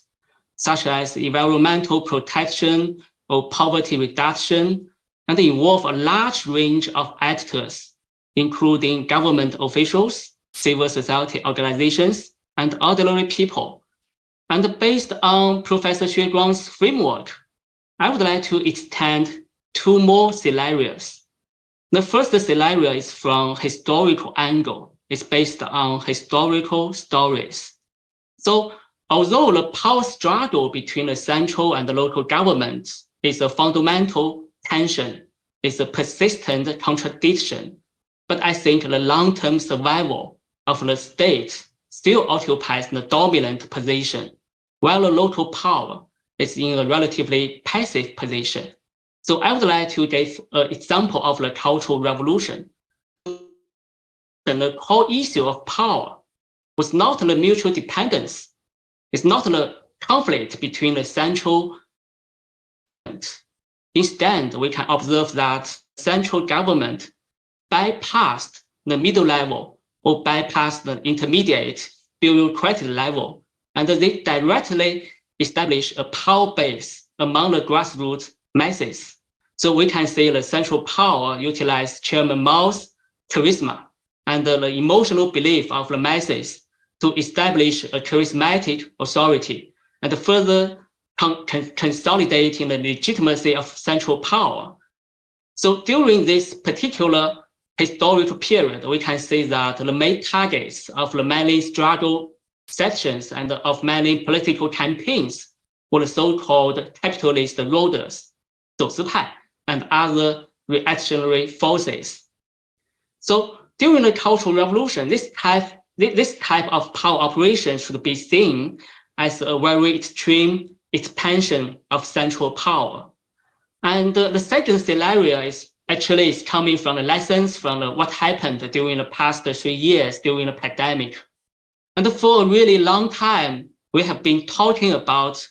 such as environmental protection or poverty reduction, and involve a large range of actors, including government officials, civil society organizations, and ordinary people. And based on Professor Xueguang's framework, I would like to extend two more scenarios. The first scenario is from historical angle. It's based on historical stories. So although the power struggle between the central and the local government is a fundamental tension, is a persistent contradiction, but I think the long-term survival of the state still occupies the dominant position, while the local power is in a relatively passive position. So I would like to give an example of the Cultural Revolution. And the core issue of power was not the mutual dependence. It's not the conflict between the central and instead, we can observe that central government bypassed the middle level or bypassed the intermediate bureaucratic level, and they directly establish a power base among the grassroots masses. So we can say the central power utilized Chairman Mao's charisma and the emotional belief of the masses to establish a charismatic authority and further consolidating the legitimacy of central power. So during this particular historical period, we can say that the main targets of the many struggle sections and of many political campaigns were the so-called capitalist rulers, 走资派, and other reactionary forces. So during the Cultural Revolution, this type of power operation should be seen as a very extreme expansion of central power. And the second scenario is coming from the lessons from what happened during the past 3 years during the pandemic. And for a really long time, we have been talking about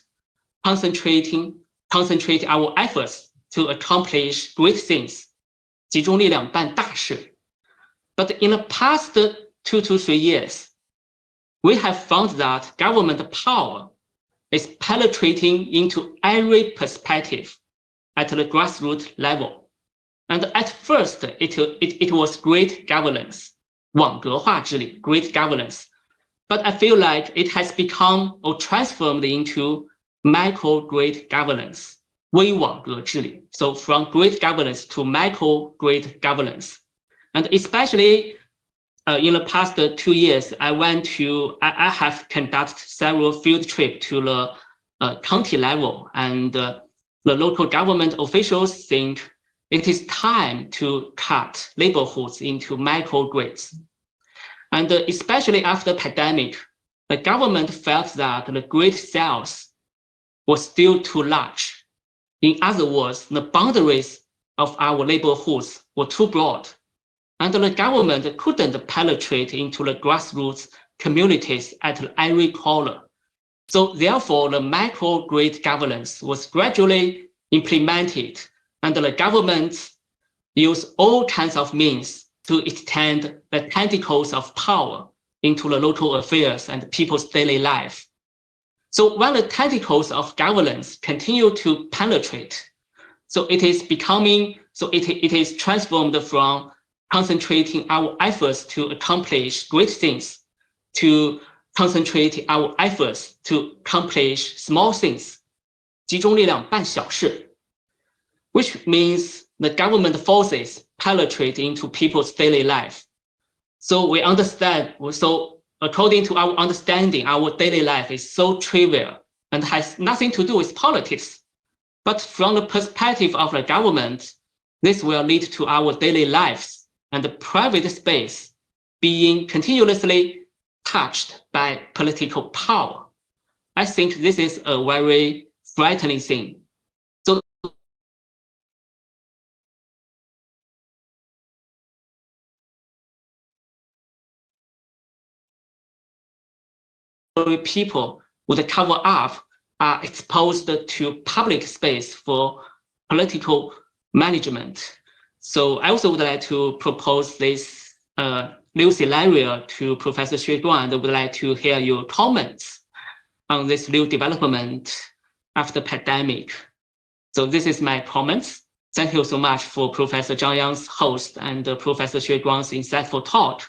concentrating our efforts to accomplish great things, 集中力量办大事. But in the past 2 to 3 years, we have found that government power is penetrating into every perspective at the grassroots level. And at first, it was great governance, 网格化治理, great governance. But I feel like it has become or transformed into micro great governance, 微网格治理. So from great governance to micro great governance. And especially in the past 2 years, I have conducted several field trips to the county level, and the local government officials think it is time to cut neighborhoods into micro grids. And especially after the pandemic, the government felt that the grid cells were still too large. In other words, the boundaries of our neighborhoods were too broad, and the government couldn't penetrate into the grassroots communities at every corner. So therefore, the micro-grid governance was gradually implemented, and the government used all kinds of means to extend the tentacles of power into the local affairs and people's daily life. So when the tentacles of governance continue to penetrate, so it is transformed from concentrating our efforts to accomplish great things to concentrating our efforts to accomplish small things, 集中力量办小事, which means the government forces penetrate into people's daily life. So we understand, so according to our understanding, our daily life is so trivial and has nothing to do with politics. But from the perspective of the government, this will lead to our daily lives and the private space being continuously touched by political power. I think this is a very frightening thing. So people would cover up are exposed to public space for political management. So I also would like to propose this new scenario to Professor Xueguang, and would like to hear your comments on this new development after pandemic. So this is my comments. Thank you so much for Professor Zhang Yang's host and Professor Xueguang's insightful talk.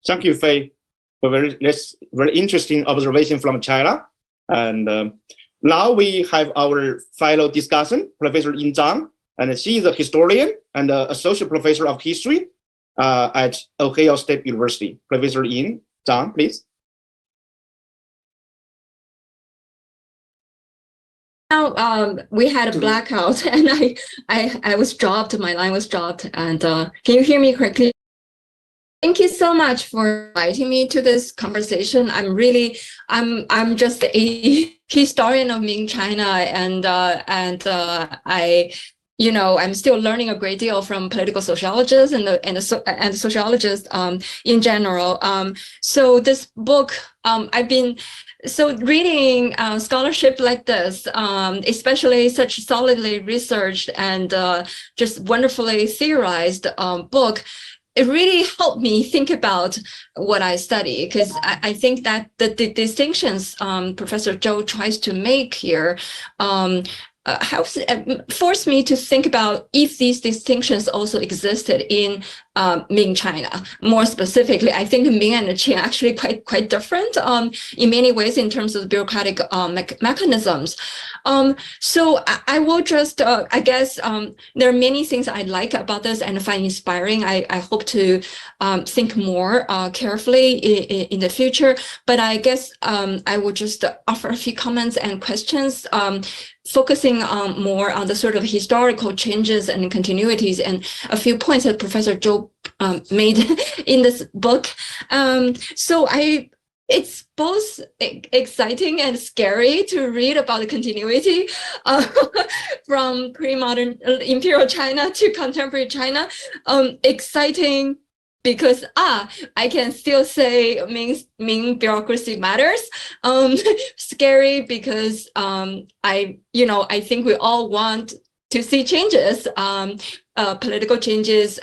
Thank you, Fei, for very interesting observation from China. And now we have our fellow discussant, Professor Zhang, and she is a historian and an associate professor of history at Ohio State University. Professor Zhang, please. Now we had a blackout, and I was dropped. My line was dropped, and can you hear me correctly? Thank you so much for inviting me to this conversation. I'm just a historian of Ming China, and I'm still learning a great deal from political sociologists and sociologists in general. So this book, I've been reading scholarship like this, especially such solidly researched and just wonderfully theorized book. It really helped me think about what I study, because I think that the distinctions Professor Zhou tries to make here forced me to think about if these distinctions also existed in Ming China. More specifically, I think Ming and Qing are actually quite different in many ways in terms of bureaucratic mechanisms. So I will just, I guess, there are many things I like about this and find inspiring. I hope to think more carefully in the future, but I guess I will just offer a few comments and questions, focusing more on the sort of historical changes and continuities and a few points that Professor Zhou made in this book. So it's both exciting and scary to read about the continuity from pre-modern imperial China to contemporary China. Exciting because I can still say Ming bureaucracy matters. Scary because I think we all want to see changes, political changes,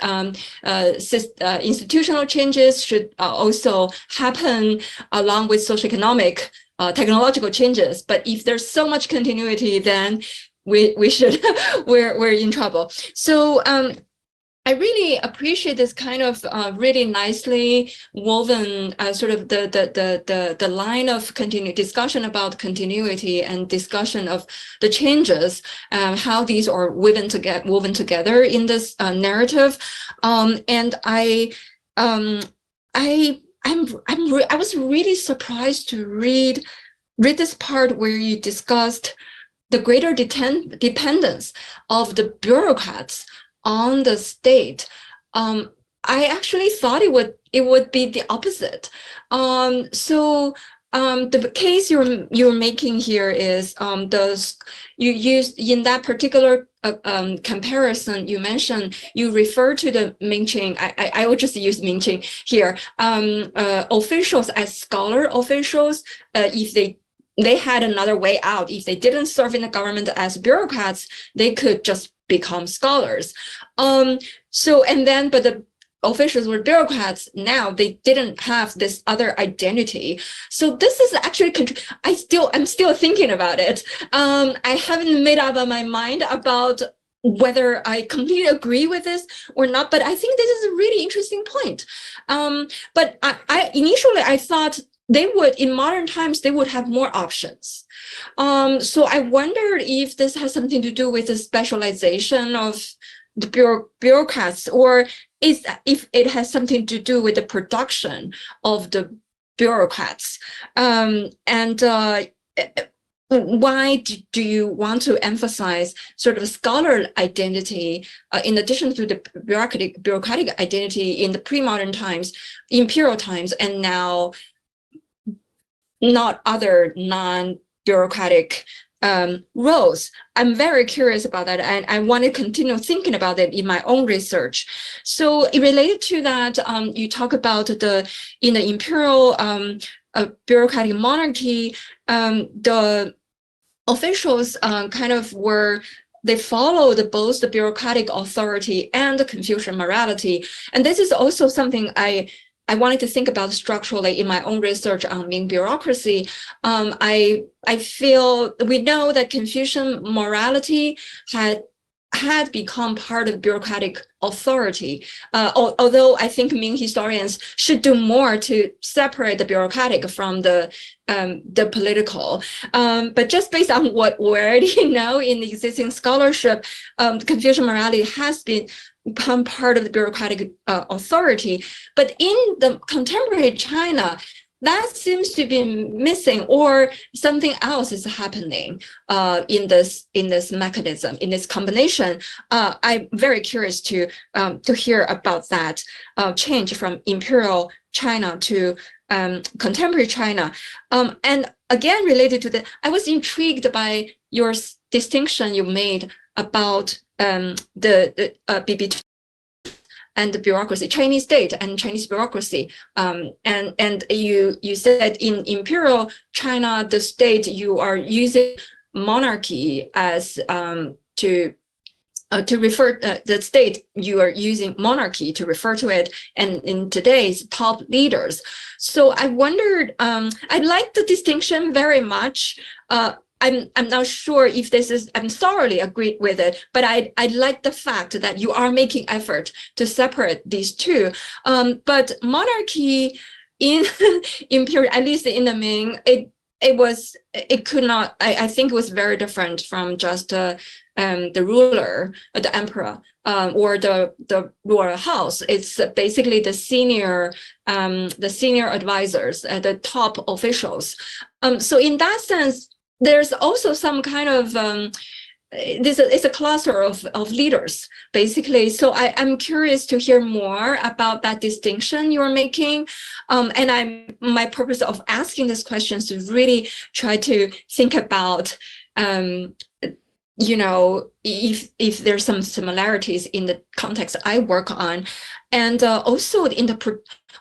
institutional changes should also happen along with socioeconomic, technological changes. But if there's so much continuity, then we should we're in trouble. So I really appreciate this kind of really nicely woven sort of the line of discussion about continuity and discussion of the changes, how these are woven together in this narrative, and I was really surprised to read this part where you discussed the greater dependence of the bureaucrats on the state. I actually thought it would be the opposite. So the case you're making here is you used in that particular comparison you mentioned, you refer to the Mingqing. I will just use Mingqing here. Officials as scholar officials, if they had another way out, if they didn't serve in the government as bureaucrats, they could just become scholars. But the officials were bureaucrats. Now they didn't have this other identity. So this is actually, I'm still thinking about it. I haven't made up my mind about whether I completely agree with this or not, but I think this is a really interesting point. But I initially thought they would, in modern times, they would have more options. So I wondered if this has something to do with the specialization of the bureaucrats, or if it has something to do with the production of the bureaucrats. Why do you want to emphasize sort of scholar identity in addition to the bureaucratic identity in the pre-modern times, imperial times, and now not other non-bureaucratic roles? I'm very curious about that, and I want to continue thinking about it in my own research. So related to that, you talk about in the imperial bureaucratic monarchy, the officials they followed both the bureaucratic authority and the Confucian morality. And this is also something I wanted to think about structurally in my own research on Ming bureaucracy. I feel we know that Confucian morality had become part of bureaucratic authority, although I think Ming historians should do more to separate the bureaucratic from the political. But just based on what we already know in the existing scholarship, Confucian morality has become part of the bureaucratic authority. But in the contemporary China, that seems to be missing, or something else is happening in this mechanism, in this combination. I'm very curious to hear about that change from imperial China to contemporary China. And again, related to that, I was intrigued by your distinction you made about the BB and the bureaucracy, Chinese state and Chinese bureaucracy. And you said in imperial China, the state, you are using monarchy as to refer the state, you are using monarchy to refer to it, and in today's top leaders. So I wondered, I like the distinction very much. I'm not sure if this is, I'm thoroughly agreed with it, but I like the fact that you are making effort to separate these two. But monarchy in imperial, at least in the Ming, it could not, I think it was very different from just the ruler, the emperor, or the royal house. It's basically the senior advisors, the top officials. So in that sense, there's also some kind of it's a cluster of leaders, basically. So I'm curious to hear more about that distinction you're making. And my purpose of asking these questions is really try to think about, if there's some similarities in the context I work on, and also in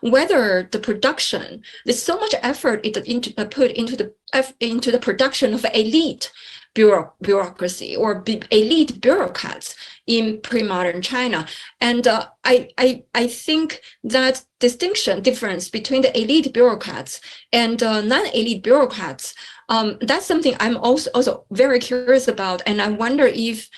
whether the production, there's so much effort put into the production of elite bureaucracy or elite bureaucrats in pre-modern China. And I think that difference between the elite bureaucrats and non-elite bureaucrats That's something I'm also very curious about, and I wonder if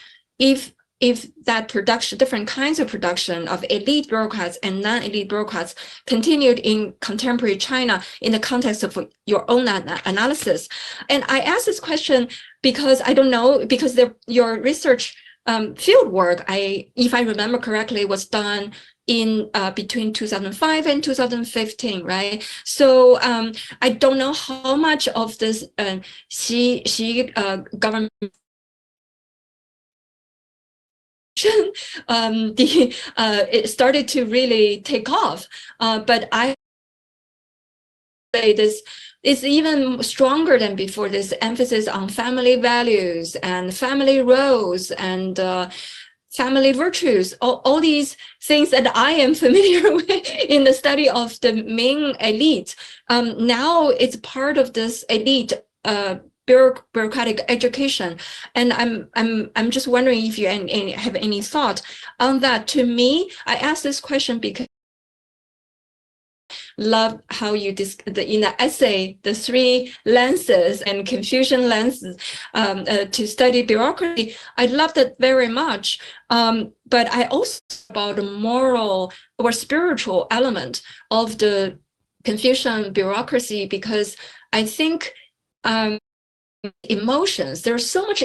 that production, different kinds of production of elite bureaucrats and non-elite bureaucrats continued in contemporary China in the context of your own analysis. And I ask this question because I don't know, because your research field work, if I remember correctly, was done in between 2005 and 2015, right? So I don't know how much of this Xi government it started to really take off, but I say this is even stronger than before. This emphasis on family values and family roles and family virtues, all these things that I am familiar with in the study of the Ming elite. Now it's part of this elite bureaucratic education, and I'm just wondering if you have any thought on that. To me, I ask this question because love how you in the essay, the three lenses and Confucian lenses to study bureaucracy. I love that very much. But I also about the moral or spiritual element of the Confucian bureaucracy, because I think emotions, there's so much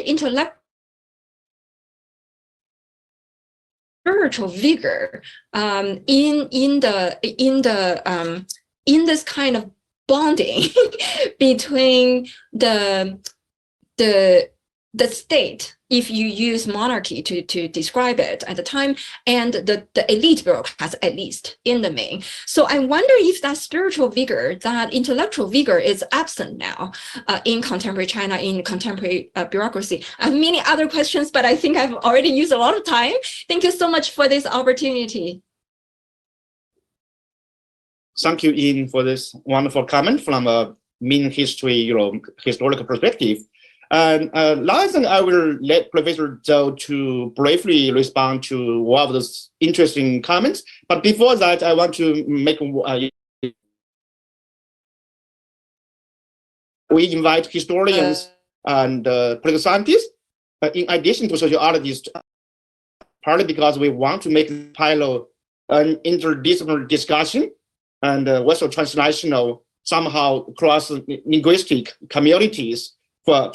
spiritual vigor in this kind of bonding between the state, if you use monarchy to describe it at the time, and the elite bureaucrats, at least in the main. So I wonder if that spiritual vigor, that intellectual vigor is absent now in contemporary China, in contemporary bureaucracy. I have many other questions, but I think I've already used a lot of time. Thank you so much for this opportunity. Thank you, Ying, for this wonderful comment from a Ming history, historical perspective. And now I think I will let Professor Zhou to briefly respond to one of those interesting comments. But before that, I want to make we invite historians and political scientists, in addition to sociologists, partly because we want to make the pilot an interdisciplinary discussion and also transnational, somehow cross-linguistic communities for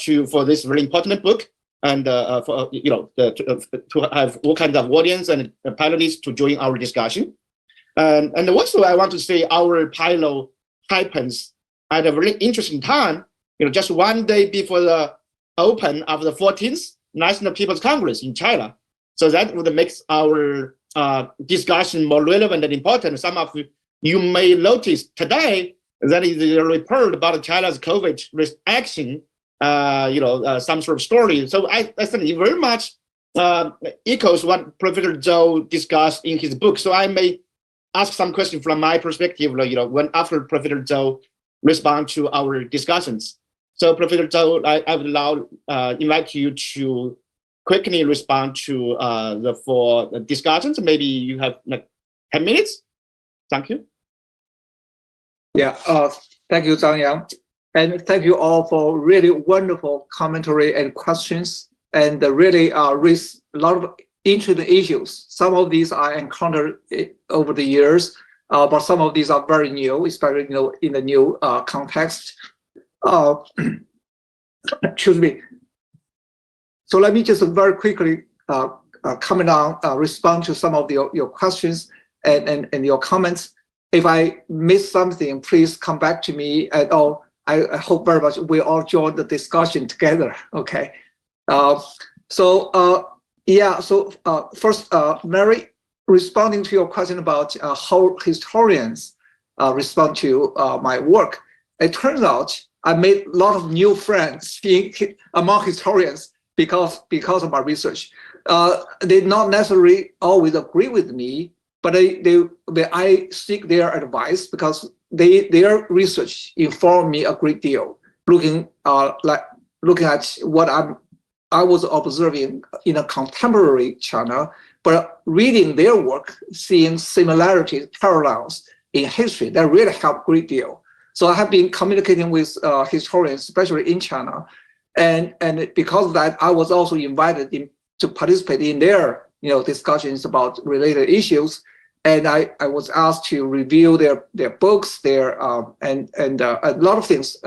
this very important book, and for to have all kinds of audience and panelists to join our discussion. And also I want to say our pilot happens at a very interesting time, just one day before the open of the 14th National People's Congress in China. So that would make our discussion more relevant and important. Some of you may notice today that is a report about China's COVID reaction, some sort of story. So I think it very much echoes what Professor Zhou discussed in his book. So I may ask some questions from my perspective, when after Professor Zhou respond to our discussions. So Professor Zhou, I would now invite you to quickly respond to the four discussions. Maybe you have 10 minutes. Thank you. Yeah, thank you, Zhang Yang. And thank you all for really wonderful commentary and questions, and really raise a lot of interesting issues. Some of these I encountered over the years, but some of these are very new, especially in the new context. Excuse me. So let me just very quickly comment on, respond to some of your questions and your comments. If I miss something, please come back to me at all. I hope very much we all join the discussion together. Okay. First, Mary, responding to your question about how historians respond to my work, it turns out I made a lot of new friends among historians because of my research. They not necessarily always agree with me, but I seek their advice because their research informed me a great deal. Looking at what I was observing in a contemporary China, but reading their work, seeing similarities, parallels in history, that really helped a great deal. So I have been communicating with historians, especially in China, and because of that, I was also invited to participate in their discussions about related issues, and I was asked to review their books, and a lot of things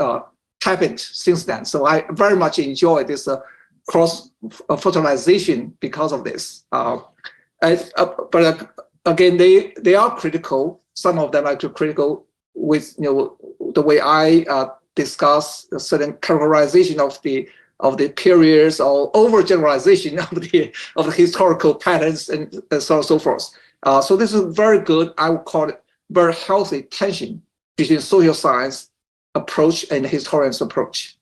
happened since then. So I very much enjoy this cross fertilization because of this. But again, they are critical. Some of them are too critical with the way I discuss a certain characterization of the periods or overgeneralization of the historical patterns and so on and so forth. So this is very good. I would call it very healthy tension between social science approach and the historian's approach.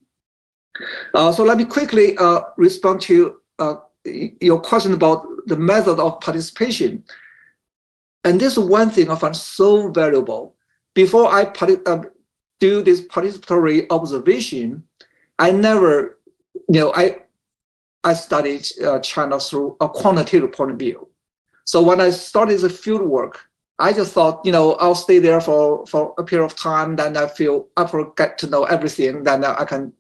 So let me quickly respond to your question about the method of participation. And this is one thing I find so valuable. Before I do this participatory observation, I never, I studied China through a quantitative point of view. So when I started the field work, I just thought, I'll stay there for a period of time, then I feel I will get to know everything, then I can,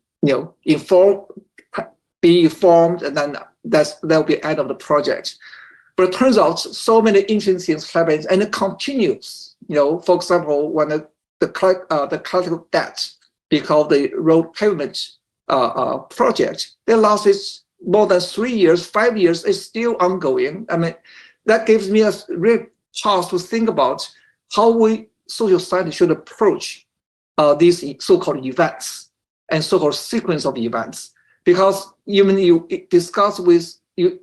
be informed, and then that'll be the end of the project. But it turns out so many interesting things happen, and it continues. For example, when the collective debt, because the road pavement project, they lasted more than 3 years, 5 years. It's still ongoing. I mean, that gives me a real chance to think about how we social scientists should approach these so-called events and so-called sequence of events. Because even you discuss with you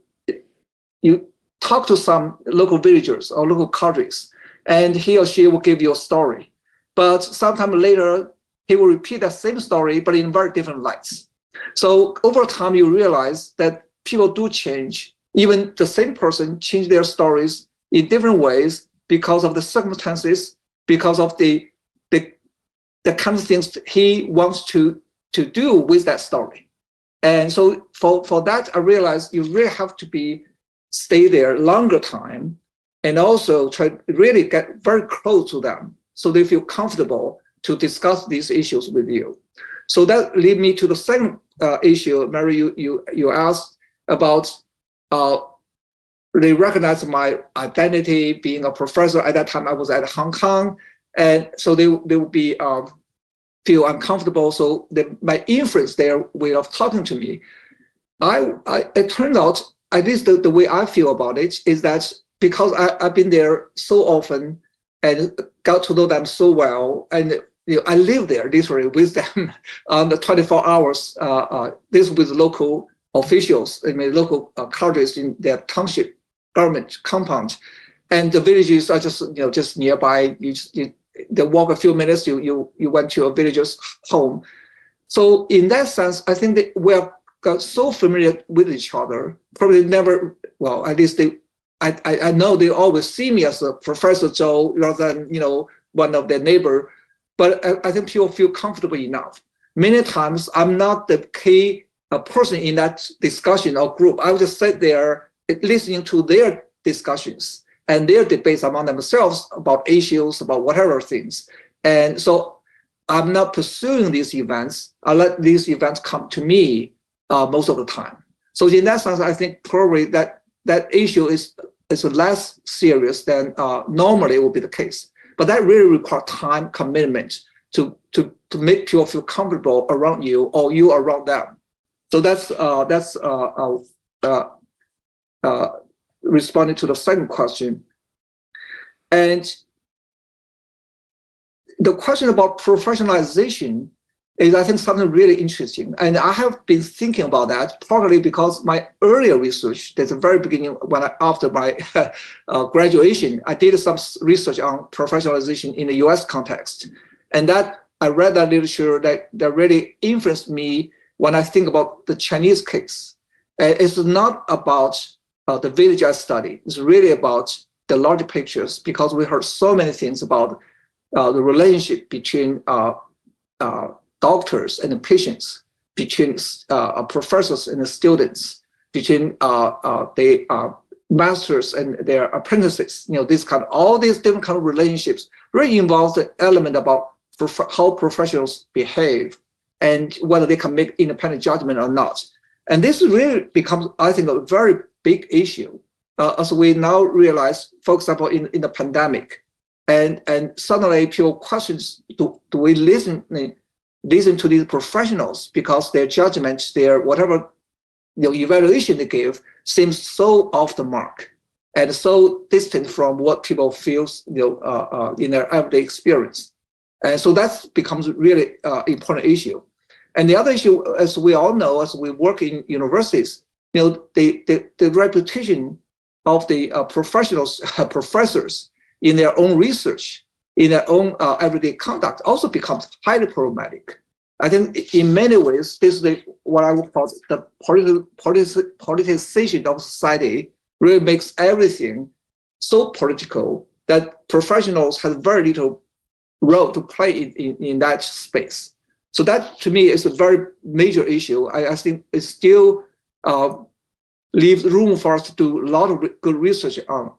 talk to some local villagers or local cadres, and he or she will give you a story. But sometime later, he will repeat that same story, but in very different lights. So over time, you realize that people do change. Even the same person change their stories in different ways because of the circumstances, because of the kind of things he wants to do with that story. And so for that, I realized you really have to stay there longer time, and also try to really get very close to them so they feel comfortable to discuss these issues with you. So that leads me to the second issue, Mary, you asked about they recognize my identity being a professor. At that time, I was at Hong Kong, and so they will be feel uncomfortable. So my influence, their way of talking to me, it turned out, at least the way I feel about it, is that because I've been there so often and got to know them so well, and I live there literally with them on the 24 hours. This with local officials, local cadres in their township government compound, and the villages are just nearby. They walk a few minutes. You went to a villager's home. So in that sense, I think that we have got so familiar with each other. Probably never. Well, at least I know they always see me as a Professor Zhou rather than one of their neighbor. But I think people feel comfortable enough. Many times, I'm not the key person in that discussion or group. I would just sit there listening to their discussions and their debates among themselves about issues, about whatever things. And so I'm not pursuing these events. I let these events come to me most of the time. So in that sense, I think probably that issue is less serious than normally would be the case. But that really requires time commitment to make people feel comfortable around you or you around them. So that's responding to the second question. And the question about professionalization is, I think, something really interesting. And I have been thinking about that partly because my earlier research, at the very beginning, after my graduation, I did some research on professionalization in the US context. And that I read that literature that really influenced me when I think about the Chinese case. It's not about the village I studied. It's really about the larger pictures, because we heard so many things about the relationship between doctors and the patients, between professors and the students, between the masters and their apprentices. All these different kind of relationships really involves the element about how professionals behave and whether they can make independent judgment or not. And this really becomes, I think, a very big issue as we now realize, for example, in the pandemic, and suddenly people questions, do we listen to these professionals because their judgments, their whatever evaluation they give seems so off the mark and so distant from what people feel in their everyday experience. And so that becomes really important issue. And the other issue, as we all know, as we work in universities, the reputation of the professors in their own research, in their own everyday conduct also becomes highly problematic. I think in many ways, this is what I would call the politicization of society really makes everything so political that professionals have very little role to play in that space. So that to me is a very major issue. I think it still leaves room for us to do a lot of good research on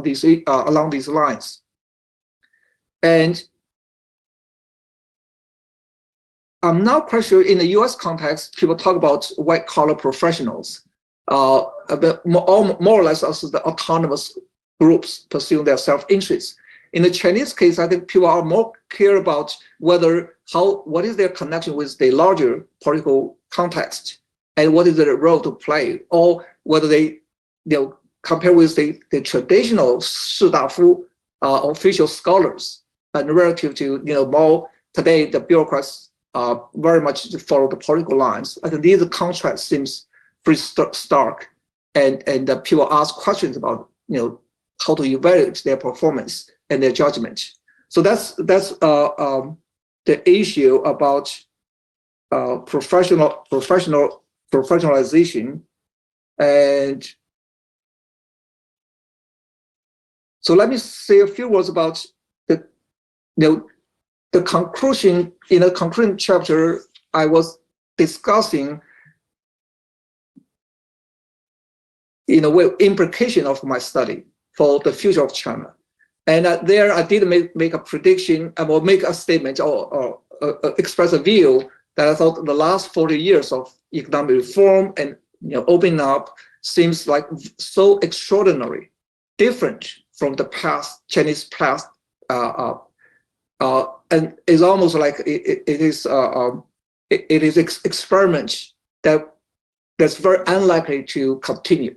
these along these lines. And I'm not quite sure in the US context, people talk about white collar professionals, but more or less as the autonomous groups pursuing their self-interest. In the Chinese case, I think people are more clear about what is their connection with the larger political context and what is their role to play, or whether they compare with the traditional 士大夫 official scholars, and relative to more today the bureaucrats very much follow the political lines. I think these contrasts seems pretty stark, and people ask questions about how to evaluate their performance and their judgment. So that's the issue about professionalization. And so let me say a few words about the conclusion. In the concluding chapter, I was discussing in a way implication of my study for the future of China. And there I did make a prediction, or make a statement, or express a view that I thought the last 40 years of economic reform and opening up seems like so extraordinary, different from the past, Chinese past, and it's almost like it is experiment that's very unlikely to continue.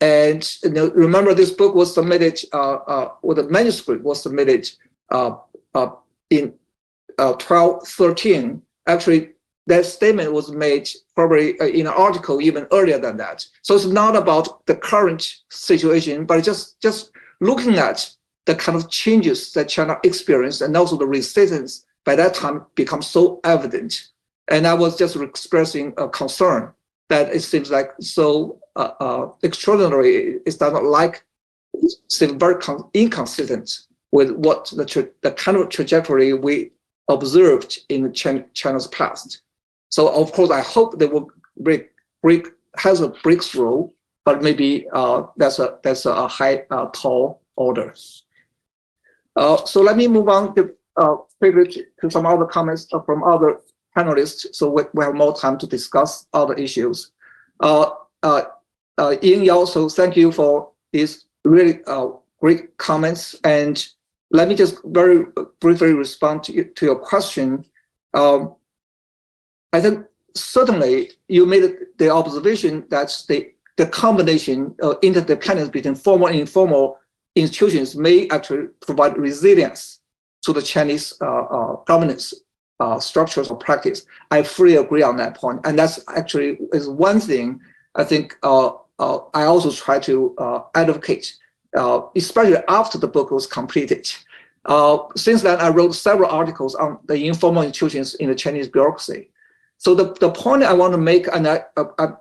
And remember, this book was submitted, or the manuscript was submitted in 1213. Actually, that statement was made probably in an article even earlier than that. So it's not about the current situation, but just looking at the kind of changes that China experienced, and also the resistance by that time becomes so evident. And I was just expressing a concern that it seems like so extraordinary. It's not seems very inconsistent with what the kind of trajectory we observed in China's past. So of course, I hope they will has a breakthrough, but maybe that's a high tall order. So let me move on to some other comments from other panelists, so we have more time to discuss other issues. Yingyao, so thank you for these really great comments. And let me just very briefly respond to your question. I think certainly you made the observation that the combination of interdependence between formal and informal institutions may actually provide resilience to the Chinese governance structures or practice. I fully agree on that point, and that's actually is one thing I think I also try to advocate, especially after the book was completed. Since then, I wrote several articles on the informal institutions in the Chinese bureaucracy. So the point I want to make, and I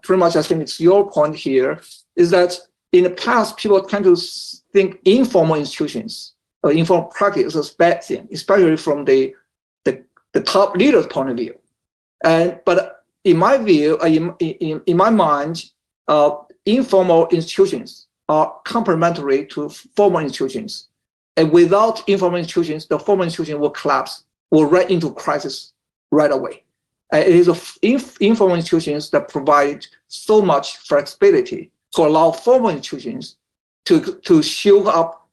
pretty much I think it's your point here, is that in the past people tend to think informal institutions or informal practice is a bad thing, especially from the top leader's point of view. But in my view, in my mind, informal institutions are complementary to formal institutions. And without informal institutions, the formal institution will collapse will run into crisis right away. It is informal institutions that provide so much flexibility to allow formal institutions to show up.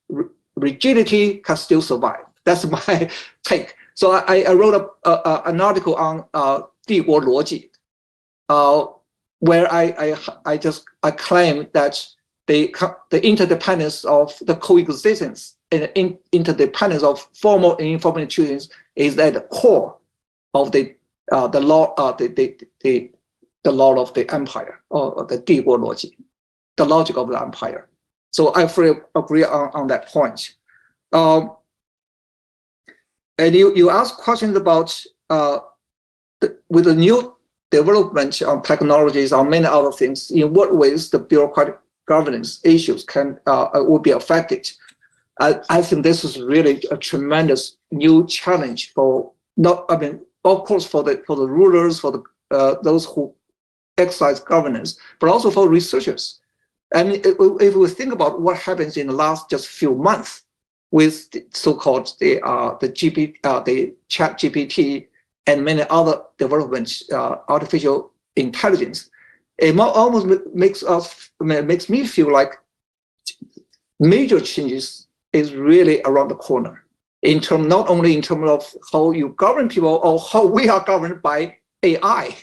Rigidity can still survive. That's my take. So I wrote an article on 帝国逻辑, where I claim that the interdependence of the coexistence and interdependence of formal and informal institutions is at the core of the law of the empire, or the 帝国逻辑, the logic of the empire. So I fully agree on that point. And you ask questions about with the new development on technologies, on many other things, in what ways the bureaucratic governance issues will be affected. I think this is really a tremendous new challenge for of course for the rulers, for those who exercise governance, but also for researchers. And if we think about what happens in the last just few months with the so-called the ChatGPT and many other developments, artificial intelligence, it almost makes me feel like major changes is really around the corner. Not only in terms of how you govern people or how we are governed by AI.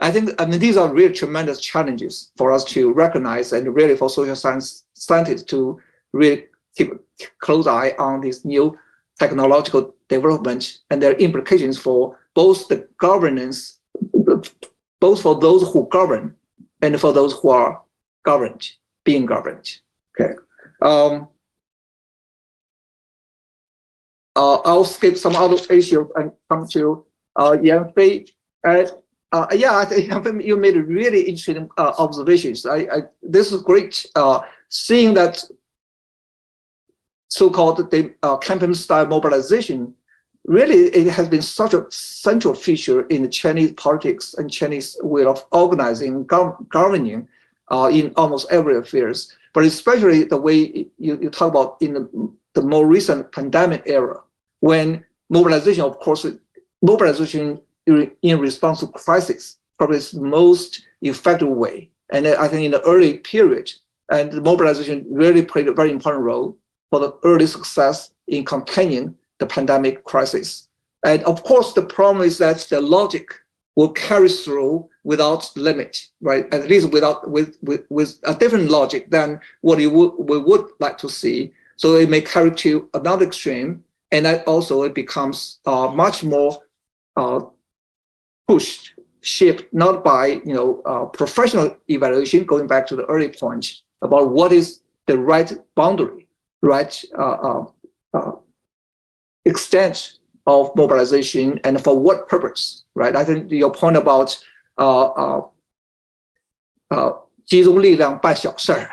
I mean, these are really tremendous challenges for us to recognize, and really for social scientists to really keep a close eye on this new technological development and their implications for both the governance, both for those who govern and for those who are being governed. Okay. I'll skip some other issues and come to Yanfei. Yeah, I think you made really interesting observations. This is great, seeing that so-called campaign-style mobilization. Really, it has been such a central feature in the Chinese politics and Chinese way of organizing, governing in almost every affairs. But especially the way you talk about in the more recent pandemic era, when mobilization, of course, mobilization in response to crisis probably is the most effective way. And I think in the early period, and the mobilization really played a very important role for the early success in containing the pandemic crisis. And of course, the problem is that the logic will carry through without limit, right? At least with a different logic than what we would like to see. So it may carry to another extreme, and that also it becomes much more pushed, shaped not by professional evaluation, going back to the early point about what is the right boundary, right extent of mobilization and for what purpose, right? I think your point about 集中力量办小事儿,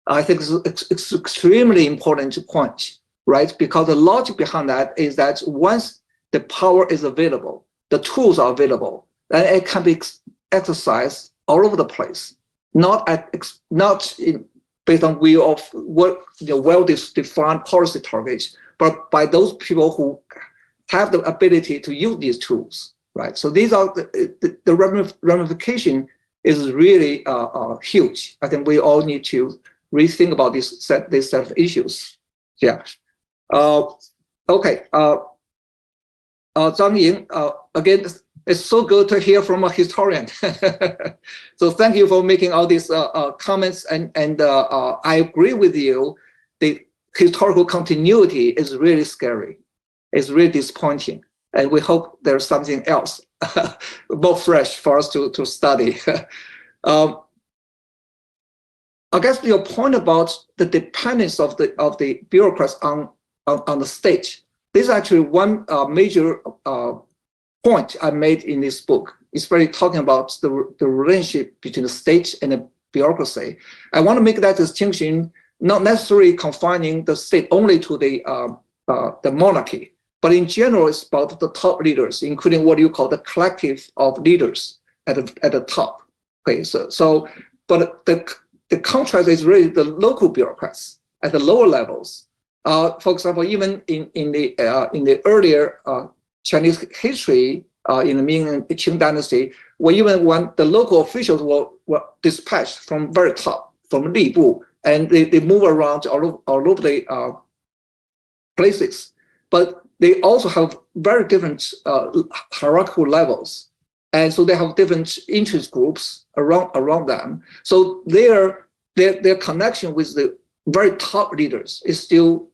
I think it's extremely important point, right? Because the logic behind that is that once the power is available, the tools are available, and it can be exercised all over the place, not based on view of what well-defined policy targets, but by those people who have the ability to use these tools, right? So these are the ramification is really huge. I think we all need to rethink about this set of issues. Yeah. Okay. Zhang Ying, again, it's so good to hear from a historian. So thank you for making all these comments, and I agree with you. The historical continuity is really scary. It's really disappointing, and we hope there's something else more fresh for us to study. I guess your point about the dependence of the bureaucrats on the state. This is actually one major point I made in this book. It's really talking about the relationship between the state and the bureaucracy. I want to make that distinction, not necessarily confining the state only to the monarchy, but in general, it's about the top leaders, including what you call the collective of leaders at the top. Okay, but the contrast is really the local bureaucrats at the lower levels. For example, even in the earlier Chinese history, in the Ming and Qing dynasty, even when the local officials were dispatched from very top, from Libu, and they move around all over the places, but they also have very different hierarchical levels, and so they have different interest groups around them. So their connection with the very top leaders is still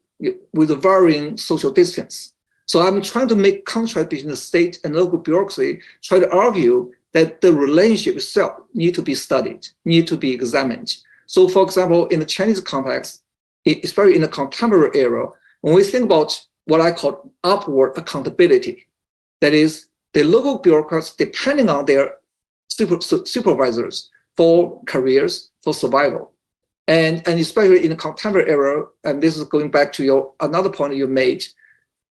with a varying social distance. So I'm trying to make contrast between the state and local bureaucracy, try to argue that the relationship itself need to be studied, need to be examined. So for example, in the Chinese context, especially in the contemporary era, when we think about what I call upward accountability, that is the local bureaucrats depending on their supervisors for careers, for survival. And especially in the contemporary era, and this is going back to another point you made,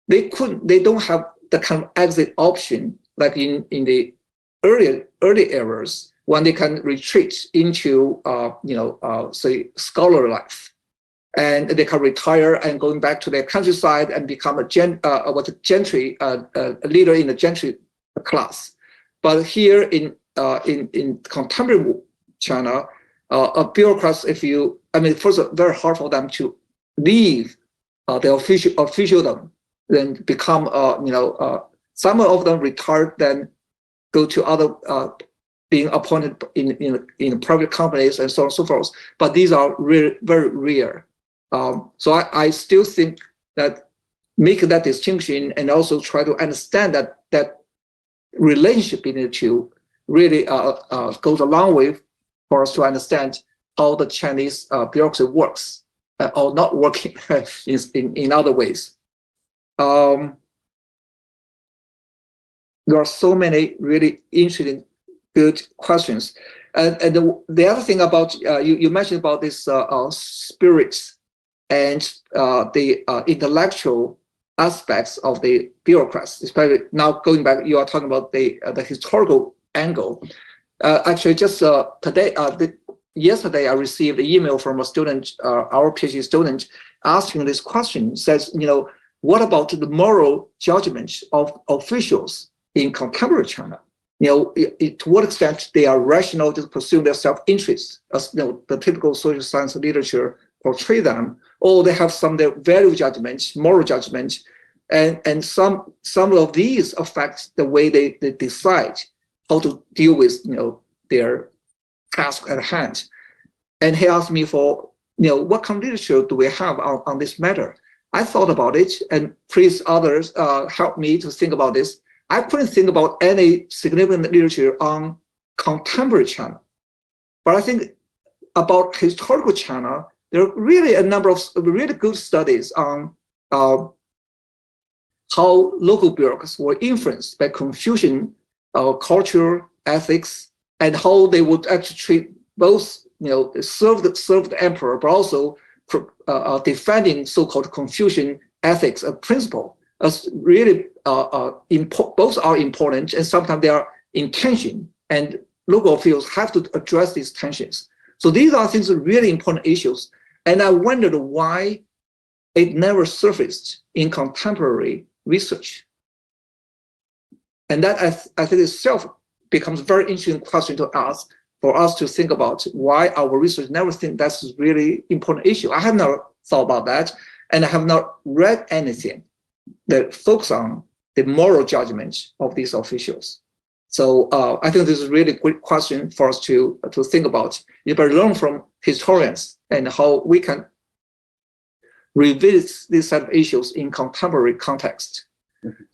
they don't have the kind of exit option like in the early eras when they can retreat into say scholar life, and they can retire and going back to their countryside and become a gentry leader in the gentry class. But here in contemporary China, bureaucrats, first, very hard for them to leave their officialdom, then become, some of them retired, then go to other, being appointed in private companies and so on and so forth. But these are very rare. So I still think that making that distinction and also try to understand that relationship between the two really goes a long way for us to understand how the Chinese bureaucracy works or not working in other ways. There are so many really interesting, good questions. And the other thing about, you mentioned about this spirits and the intellectual aspects of the bureaucrats, especially now going back, you are talking about the historical angle. Actually, just yesterday, I received an email from a student, our PhD student, asking this question. Says, what about the moral judgment of officials in contemporary China? To what extent they are rational to pursue their self-interest, as the typical social science literature portray them, or they have some their value judgment, moral judgment, and some of these affect the way they decide how to deal with their task at hand. And he asked me for what kind of literature do we have on this matter? I thought about it, and please others help me to think about this. I couldn't think about any significant literature on contemporary China, but I think about historical China, there are really a number of really good studies on how local bureaucrats were influenced by Confucian culture, ethics, and how they would actually treat both, serve the emperor, but also defending so-called Confucian ethics and principle as really both are important, and sometimes they are in tension, and local officials have to address these tensions. So these are things really important issues, and I wondered why it never surfaced in contemporary research. And that I think itself becomes a very interesting question to ask for us to think about why our research never think that's a really important issue. I have not thought about that, and I have not read anything that focus on the moral judgment of these officials. So I think this is a really great question for us to think about. You better learn from historians and how we can revisit these set of issues in contemporary context.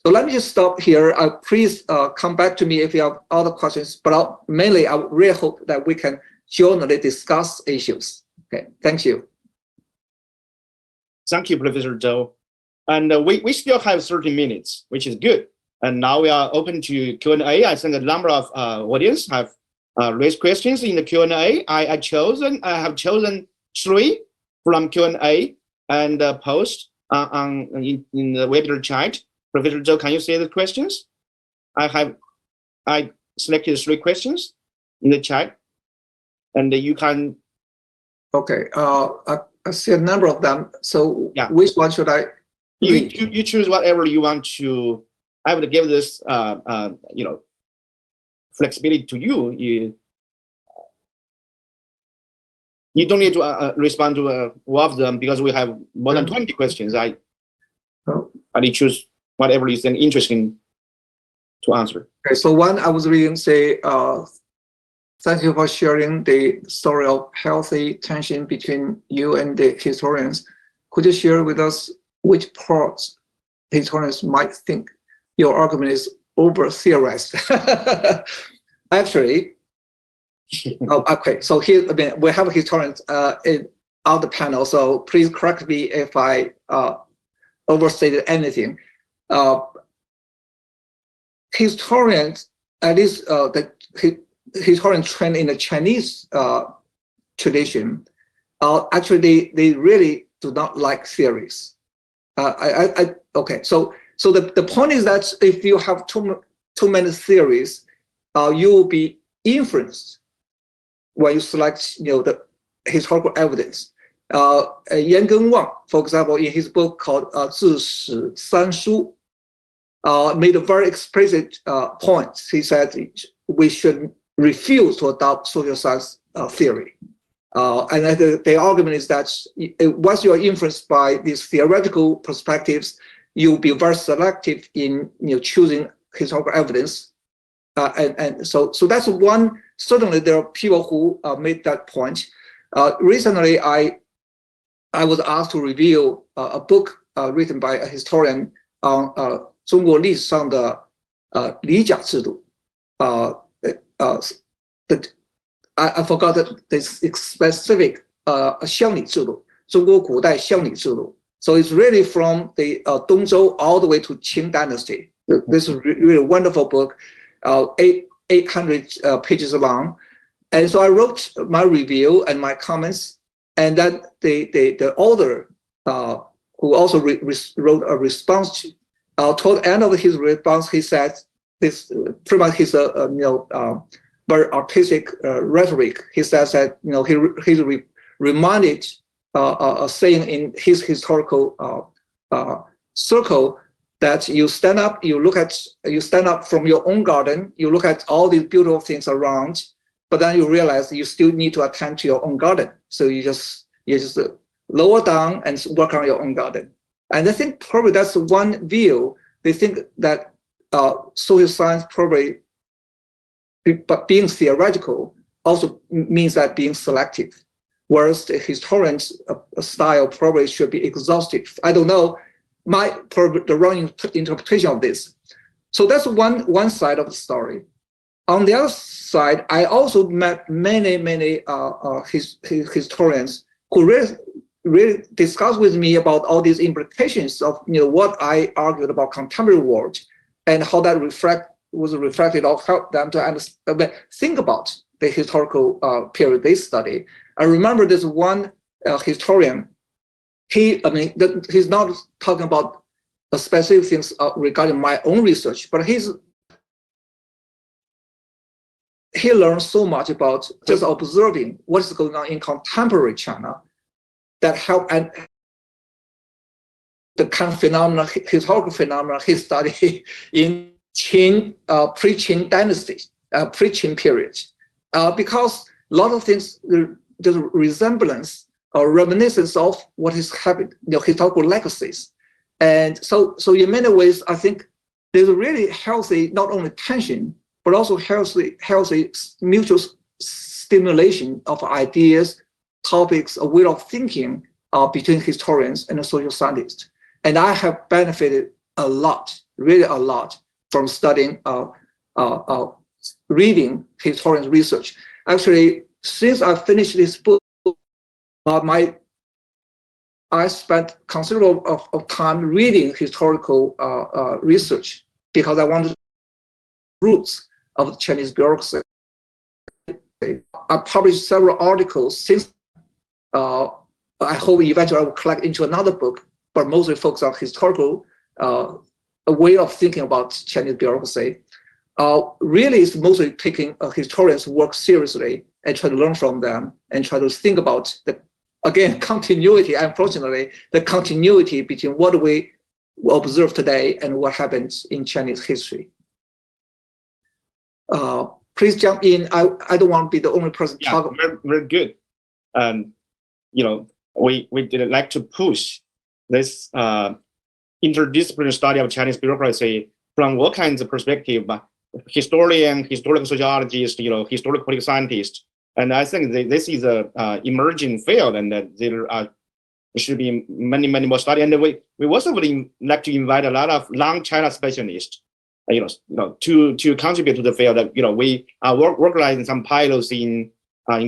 So let me just stop here. Please come back to me if you have other questions, but mainly I really hope that we can jointly discuss issues. Okay, thank you. Thank you, Professor Zhou. And we still have 30 minutes, which is good. And now we are open to Q&A. I think a number of audience have raised questions in the Q&A. I have chosen 3 from Q&A and post in the webinar chat. Professor Zhou, can you say the questions? I selected 3 questions in the chat, and you can. Okay. I see a number of them. So yeah. Which one should I read? You choose whatever you want to. I would give this, flexibility to you. You don't need to respond to all of them because we have more than 20 questions. I choose whatever is then interesting to answer. Okay, so one I was reading say, thank you for sharing the story of healthy tension between you and the historians. Could you share with us which parts historians might think your argument is over-theorized? Actually, okay, so here, we have historians on the panel, so please correct me if I overstated anything. Historians, at least the historian trend in the Chinese tradition, actually they really do not like theories. Okay, so the point is that if you have too many theories, you will be influenced when you select, the historical evidence. Yang Wang, for example, in his book called 自史三书, made a very explicit point. He said we should refuse to adopt social science theory. And the argument is that once you are influenced by these theoretical perspectives, you'll be very selective in choosing historical evidence. And so that's one. Certainly, there are people who made that point. Recently, I was asked to review a book written by a historian on 中国历史上的理甲制度。I forgot this specific 乡里制度，中国古代乡里制度。So it's really from the Dongzhou all the way to Qing Dynasty. This is really a wonderful book, 800 pages long. And so I wrote my review and my comments, and then the author, who also wrote a response, toward the end of his response, he said this pretty much his very artistic rhetoric. He says that he's reminded a saying in his historical circle that you stand up from your own garden, you look at all these beautiful things around, but then you realize you still need to attend to your own garden. So you just lower down and work on your own garden. And I think probably that's one view. They think that social science probably, but being theoretical also means that being selective, whereas the historian's style probably should be exhaustive. I don't know, the wrong interpretation of this. So that's one side of the story. On the other side, I also met many historians who really discussed with me about all these implications of what I argued about contemporary world and how that was reflected or helped them to understand, think about the historical period they study. I remember this one historian. He's not talking about specific things regarding my own research, but he learned so much about just observing what is going on in contemporary China that helped, and the kind of phenomena, historical phenomena he studied in Qing, pre-Qing dynasty, pre-Qing period, because a lot of things, there's resemblance or reminiscence of what is happening, historical legacies. And so in many ways, I think there's a really healthy, not only tension, but also healthy mutual stimulation of ideas, topics, a way of thinking between historians and the social scientists. And I have benefited a lot, really a lot, from studying, reading historians' research. Actually, since I finished this book, I spent considerable of time reading historical research because I wanted roots of the Chinese bureaucracy. I published several articles since. I hope eventually I will collect into another book, but mostly focus on historical a way of thinking about Chinese bureaucracy. Really, it's mostly taking historians' work seriously and try to learn from them and try to think about the again, continuity, unfortunately, the continuity between what we observe today and what happens in Chinese history. Please jump in. I don't want to be the only person talking. Very good. We did like to push this interdisciplinary study of Chinese bureaucracy from all kinds of perspective, historian, historical sociologist, historical political scientist. And I think this is a emerging field, and that there should be many more studies. And we also would like to invite a lot of non-China specialists, to contribute to the field. That we are organizing some pilots in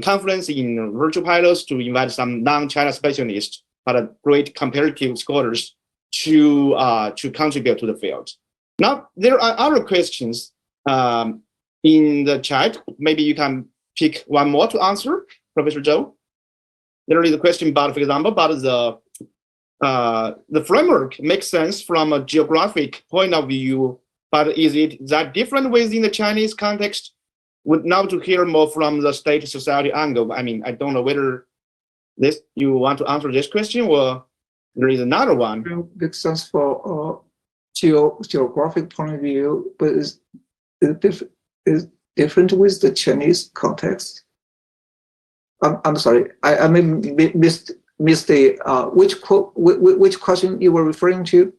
conference, in virtual pilots, to invite some non-China specialists, but great comparative scholars to contribute to the field. Now there are other questions in the chat. Maybe you can pick one more to answer, Professor Zhou. There is a question about, for example, about the framework makes sense from a geographic point of view, but is it that different within the Chinese context? Would now to hear more from the state society angle. I mean, I don't know whether you want to answer this question, or there is another one. Makes sense for geographic point of view, but is different with the Chinese context. I'm sorry, I missed the which question you were referring to.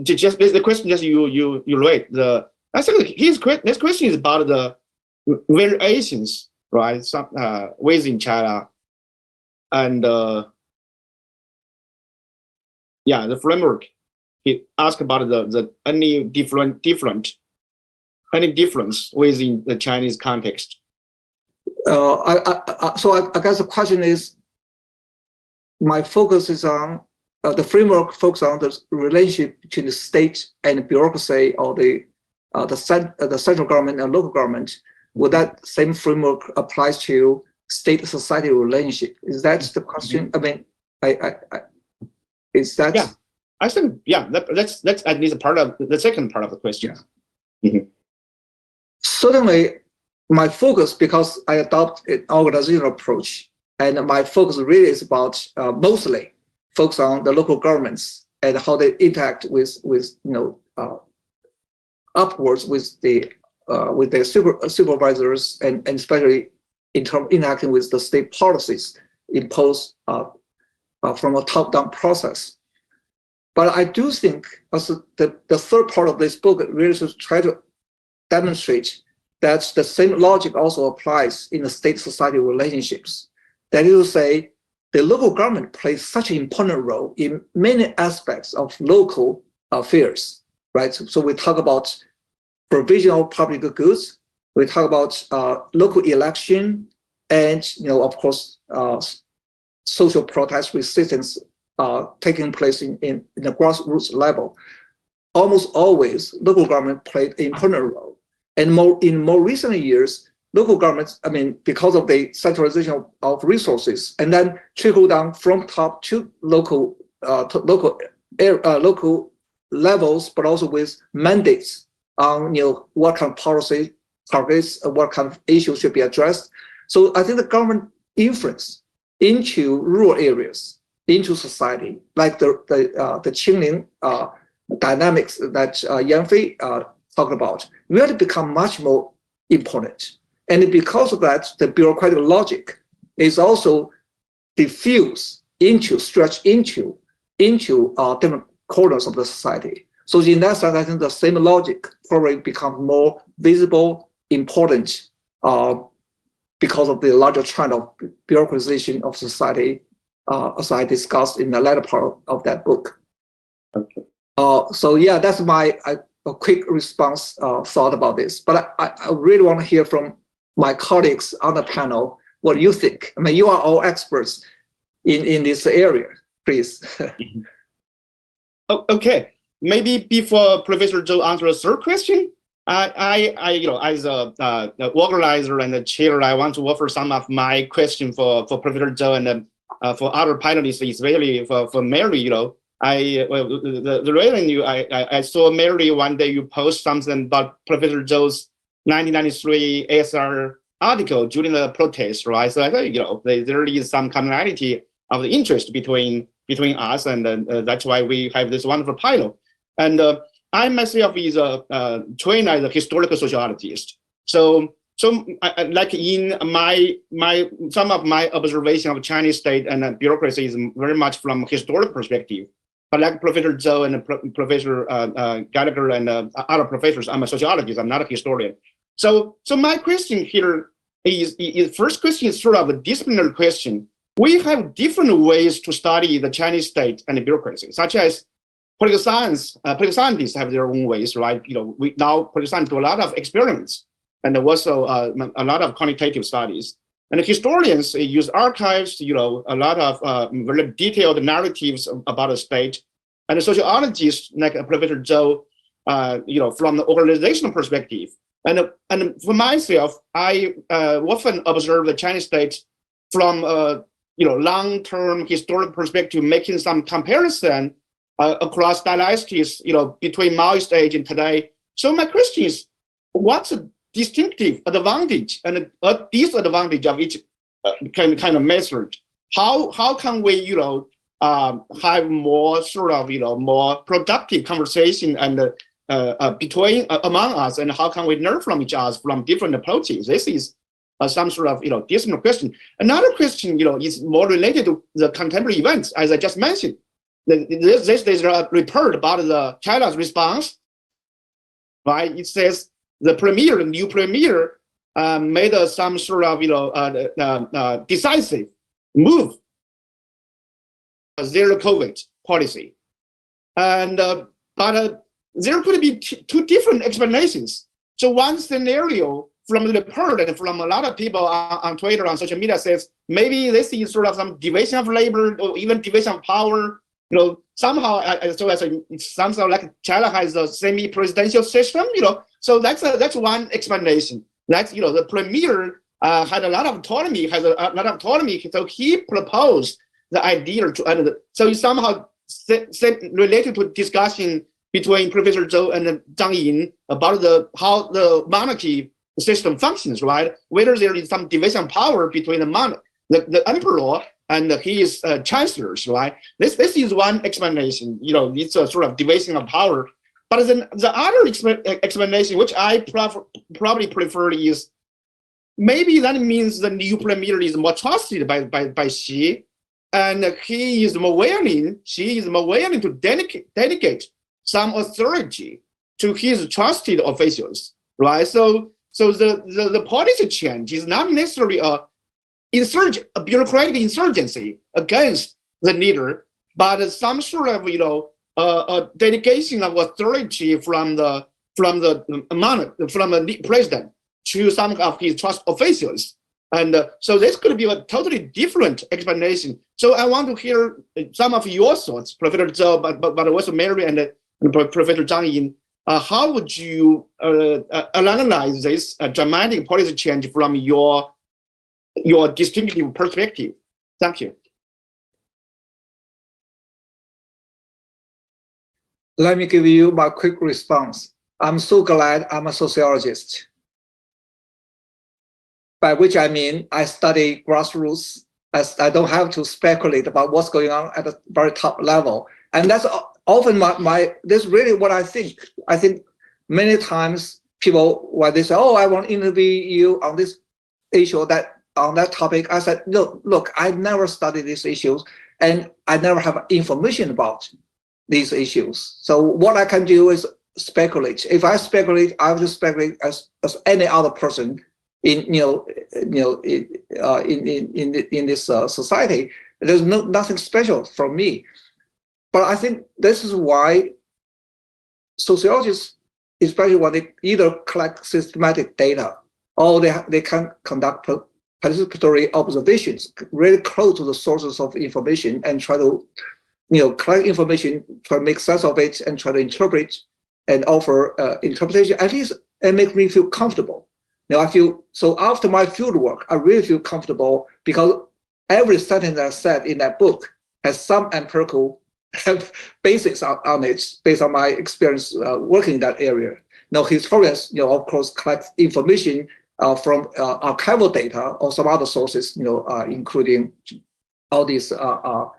Just the question just you read. I think this question is about the variations, right? Some within China, and the framework. He asked about the any difference within the Chinese context. So I guess the question is, my focus is on the framework focus on the relationship between the state and bureaucracy, or the central government and local government. Would that same framework applies to state-society relationship? Is that the question? I mean, is that? Yeah, I think that's at least a part of the second part of the question. Yeah. Mm-hmm. Certainly, my focus, because I adopt an organizational approach, and my focus really is about mostly focus on the local governments and how they interact with upwards with their supervisors, and especially in terms of interacting with the state policies imposed from a top-down process. But I do think also the third part of this book really is to try to demonstrate that the same logic also applies in the state-society relationships. That is to say, the local government plays such an important role in many aspects of local affairs, right? So we talk about provision of public goods, we talk about local election, and of course, social protest resistance taking place in the grassroots level. Almost always, local government played an important role. And in more recent years, local governments, because of the centralization of resources, and then trickle down from top to local levels, but also with mandates on what kind of policy targets, what kind of issues should be addressed. So I think the government influence into rural areas, into society, like the Qingling dynamics that Yanfei talked about, really become much more important. And because of that, the bureaucratic logic is also diffused stretched into different corners of the society. So in that sense, I think the same logic probably becomes more visible, important, because of the larger trend of bureaucratization of society, as I discussed in the latter part of that book. Okay. So yeah, that's my a quick response thought about this. But I really want to hear from my colleagues on the panel what you think. You are all experts in this area, please. Okay, maybe before Professor Zhou answers the third question, I as the organizer and the chair, I want to offer some of my question for Professor Zhou and for other panelists, especially for Mary. The reason I saw Mary one day you post something about Professor Zhou's 1993 ASR article during the protest, right? So I thought there is some commonality of the interest between us, and that's why we have this wonderful panel. And I myself is trained as a historical sociologist. So like in some of my observation of Chinese state and bureaucracy is very much from historical perspective. But like Professor Zhou and Professor Gallagher and other professors, I'm a sociologist, I'm not a historian. So my question here is first question is sort of a disciplinary question. We have different ways to study the Chinese state and the bureaucracy, such as political scientists have their own ways, right? We now political scientists do a lot of experiments and also a lot of quantitative studies. And historians use archives, a lot of very detailed narratives about the state. And the sociologists, like Professor Zhou, from the organizational perspective. And for myself, I often observe the Chinese state from long-term historical perspective, making some comparison across dynasties, between Maoist age and today. So my question is, what's the distinctive advantage and a disadvantage of each kind of method? How can we, have more sort of, more productive conversation and among us, and how can we learn from each other from different approaches? This is some sort of, different question. Another question, is more related to the contemporary events, as I just mentioned. This is a report about China's response, right? It says the new premier, made some sort of, decisive move, zero COVID policy, and but there could be two different explanations. So one scenario from the report and from a lot of people on Twitter, on social media, says maybe this is sort of some division of labor or even division of power. Somehow, it sounds like China has a semi-presidential system. So that's one explanation. That's the premier had a lot of autonomy, so he proposed the idea to, so it's somehow related to discussion between Professor Zhou and Zhang Ying about how the monarchy system functions, right? Whether there is some division of power between the emperor and his chancellors, right? This is one explanation. It's a sort of division of power. But then the other explanation, which I probably prefer, is maybe that means the new premier is more trusted by Xi, and she is more willing to delegate some authority to his trusted officials, right? So the policy change is not necessarily a bureaucratic insurgency against the leader, but some sort of a delegation of authority from the president to some of his trust officials. And so this could be a totally different explanation. So I want to hear some of your thoughts, Professor Zhou, but also Mary and Professor Zhang Ying. How would you analyze this dramatic policy change from your distinctive perspective? Thank you. Let me give you my quick response. I'm so glad I'm a sociologist, by which I mean I study grassroots. I don't have to speculate about what's going on at the very top level. And that's often this is really what I think. I think many times people, when they say, oh, I want to interview you on this issue, on that topic, I said, no, look, I never studied these issues and I never have information about these issues. So what I can do is speculate. If I speculate, I will speculate as any other person in this society. There's nothing special from me. But I think this is why sociologists, especially when they either collect systematic data or they can conduct participatory observations really close to the sources of information and try to collect information, try to make sense of it and try to interpret and offer interpretation. At least it makes me feel comfortable. I feel so after my field work, I really feel comfortable because every sentence I said in that book has some empirical basis on it based on my experience working in that area. Historians, of course, collect information from archival data or some other sources, including all these I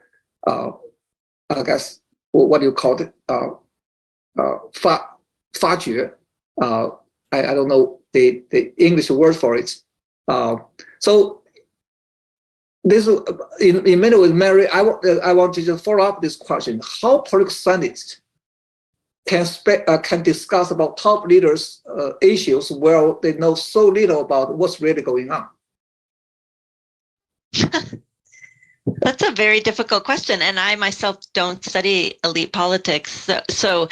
guess what do you call it? 发掘. I don't know the English word for it. So this in many ways, Mary, I want to just follow up this question: how political scientists can discuss about top leaders' issues where they know so little about what's really going on? That's a very difficult question, and I myself don't study elite politics, so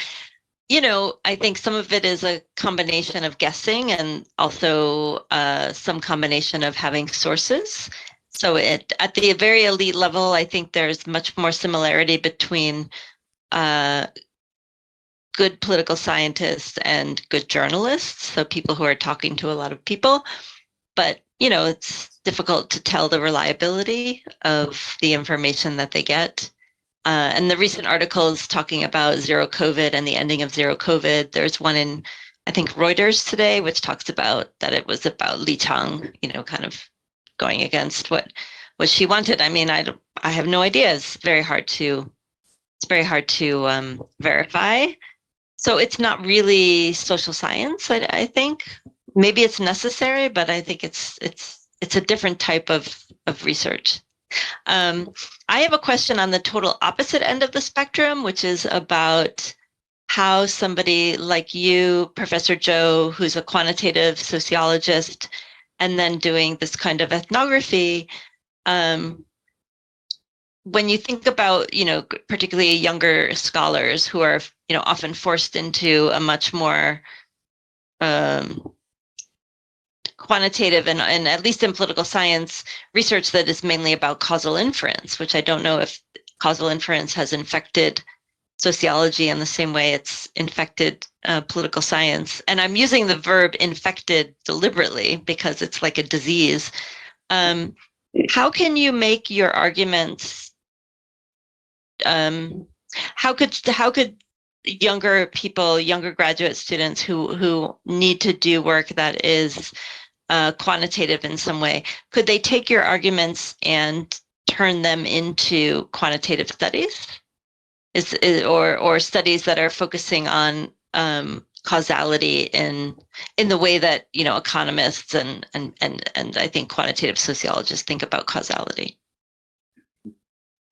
I think some of it is a combination of guessing and also some combination of having sources. So at the very elite level, I think there's much more similarity between good political scientists and good journalists, so people who are talking to a lot of people. But it's difficult to tell the reliability of the information that they get. And the recent articles talking about zero COVID and the ending of zero COVID, there's one in, I think, Reuters today, which talks about that it was about Li Chang, kind of going against what she wanted. I mean, I have no idea. It's very hard to verify. So it's not really social science, I think. Maybe it's necessary, but I think it's a different type of research. I have a question on the total opposite end of the spectrum, which is about how somebody like you, Professor Zhou, who's a quantitative sociologist, and then doing this kind of ethnography, when you think about, particularly younger scholars who are, often forced into a much more quantitative and at least in political science research that is mainly about causal inference, which I don't know if causal inference has infected sociology in the same way it's infected political science. And I'm using the verb infected deliberately because it's like a disease. How can you make your arguments? How could younger people, younger graduate students who need to do work that is quantitative in some way, could they take your arguments and turn them into quantitative studies, or studies that are focusing on causality in the way that economists and I think quantitative sociologists think about causality?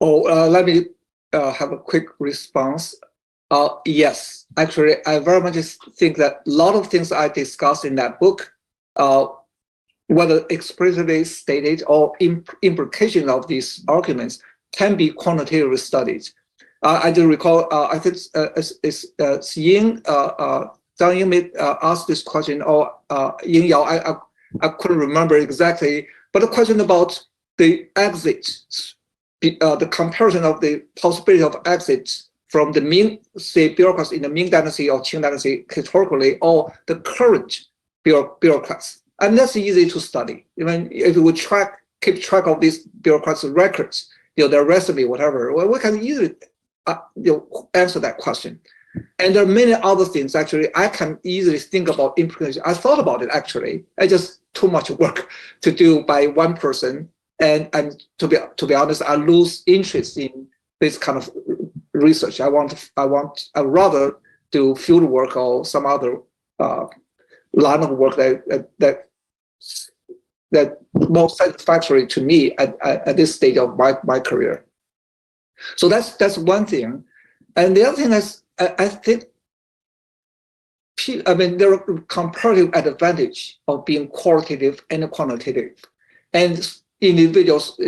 Let me have a quick response. Yes, actually, I very much think that a lot of things I discussed in that book, whether explicitly stated or implication of these arguments, can be quantitatively studied. I do recall, I think it's Ying, Zhang Ying may ask this question, or Yingyao, I couldn't remember exactly, but the question about the exit, the comparison of the possibility of exit from the Ming, say, bureaucrats in the Ming dynasty or Qing dynasty historically, or the current bureaucrats. And that's easy to study. Even if we keep track of these bureaucrats' records, their resume, whatever, well, we can easily answer that question. And there are many other things, actually, I can easily think about implication. I thought about it, actually. It's just too much work to do by one person. And to be honest, I lose interest in this kind of research. I'd rather do field work or some other line of work that more satisfactory to me at this stage of my career. So that's one thing. And the other thing is, I think, there are comparative advantage of being qualitative and quantitative. And individuals,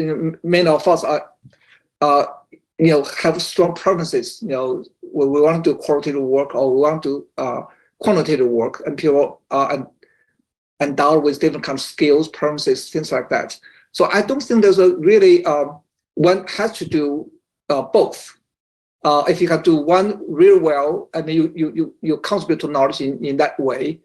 many of us have strong preferences. When we want to do qualitative work or we want to do quantitative work, and people are endowed with different kinds of skills, preferences, things like that. So I don't think there's a really one has to do both. If you can do one real well, and you contribute to knowledge in that way.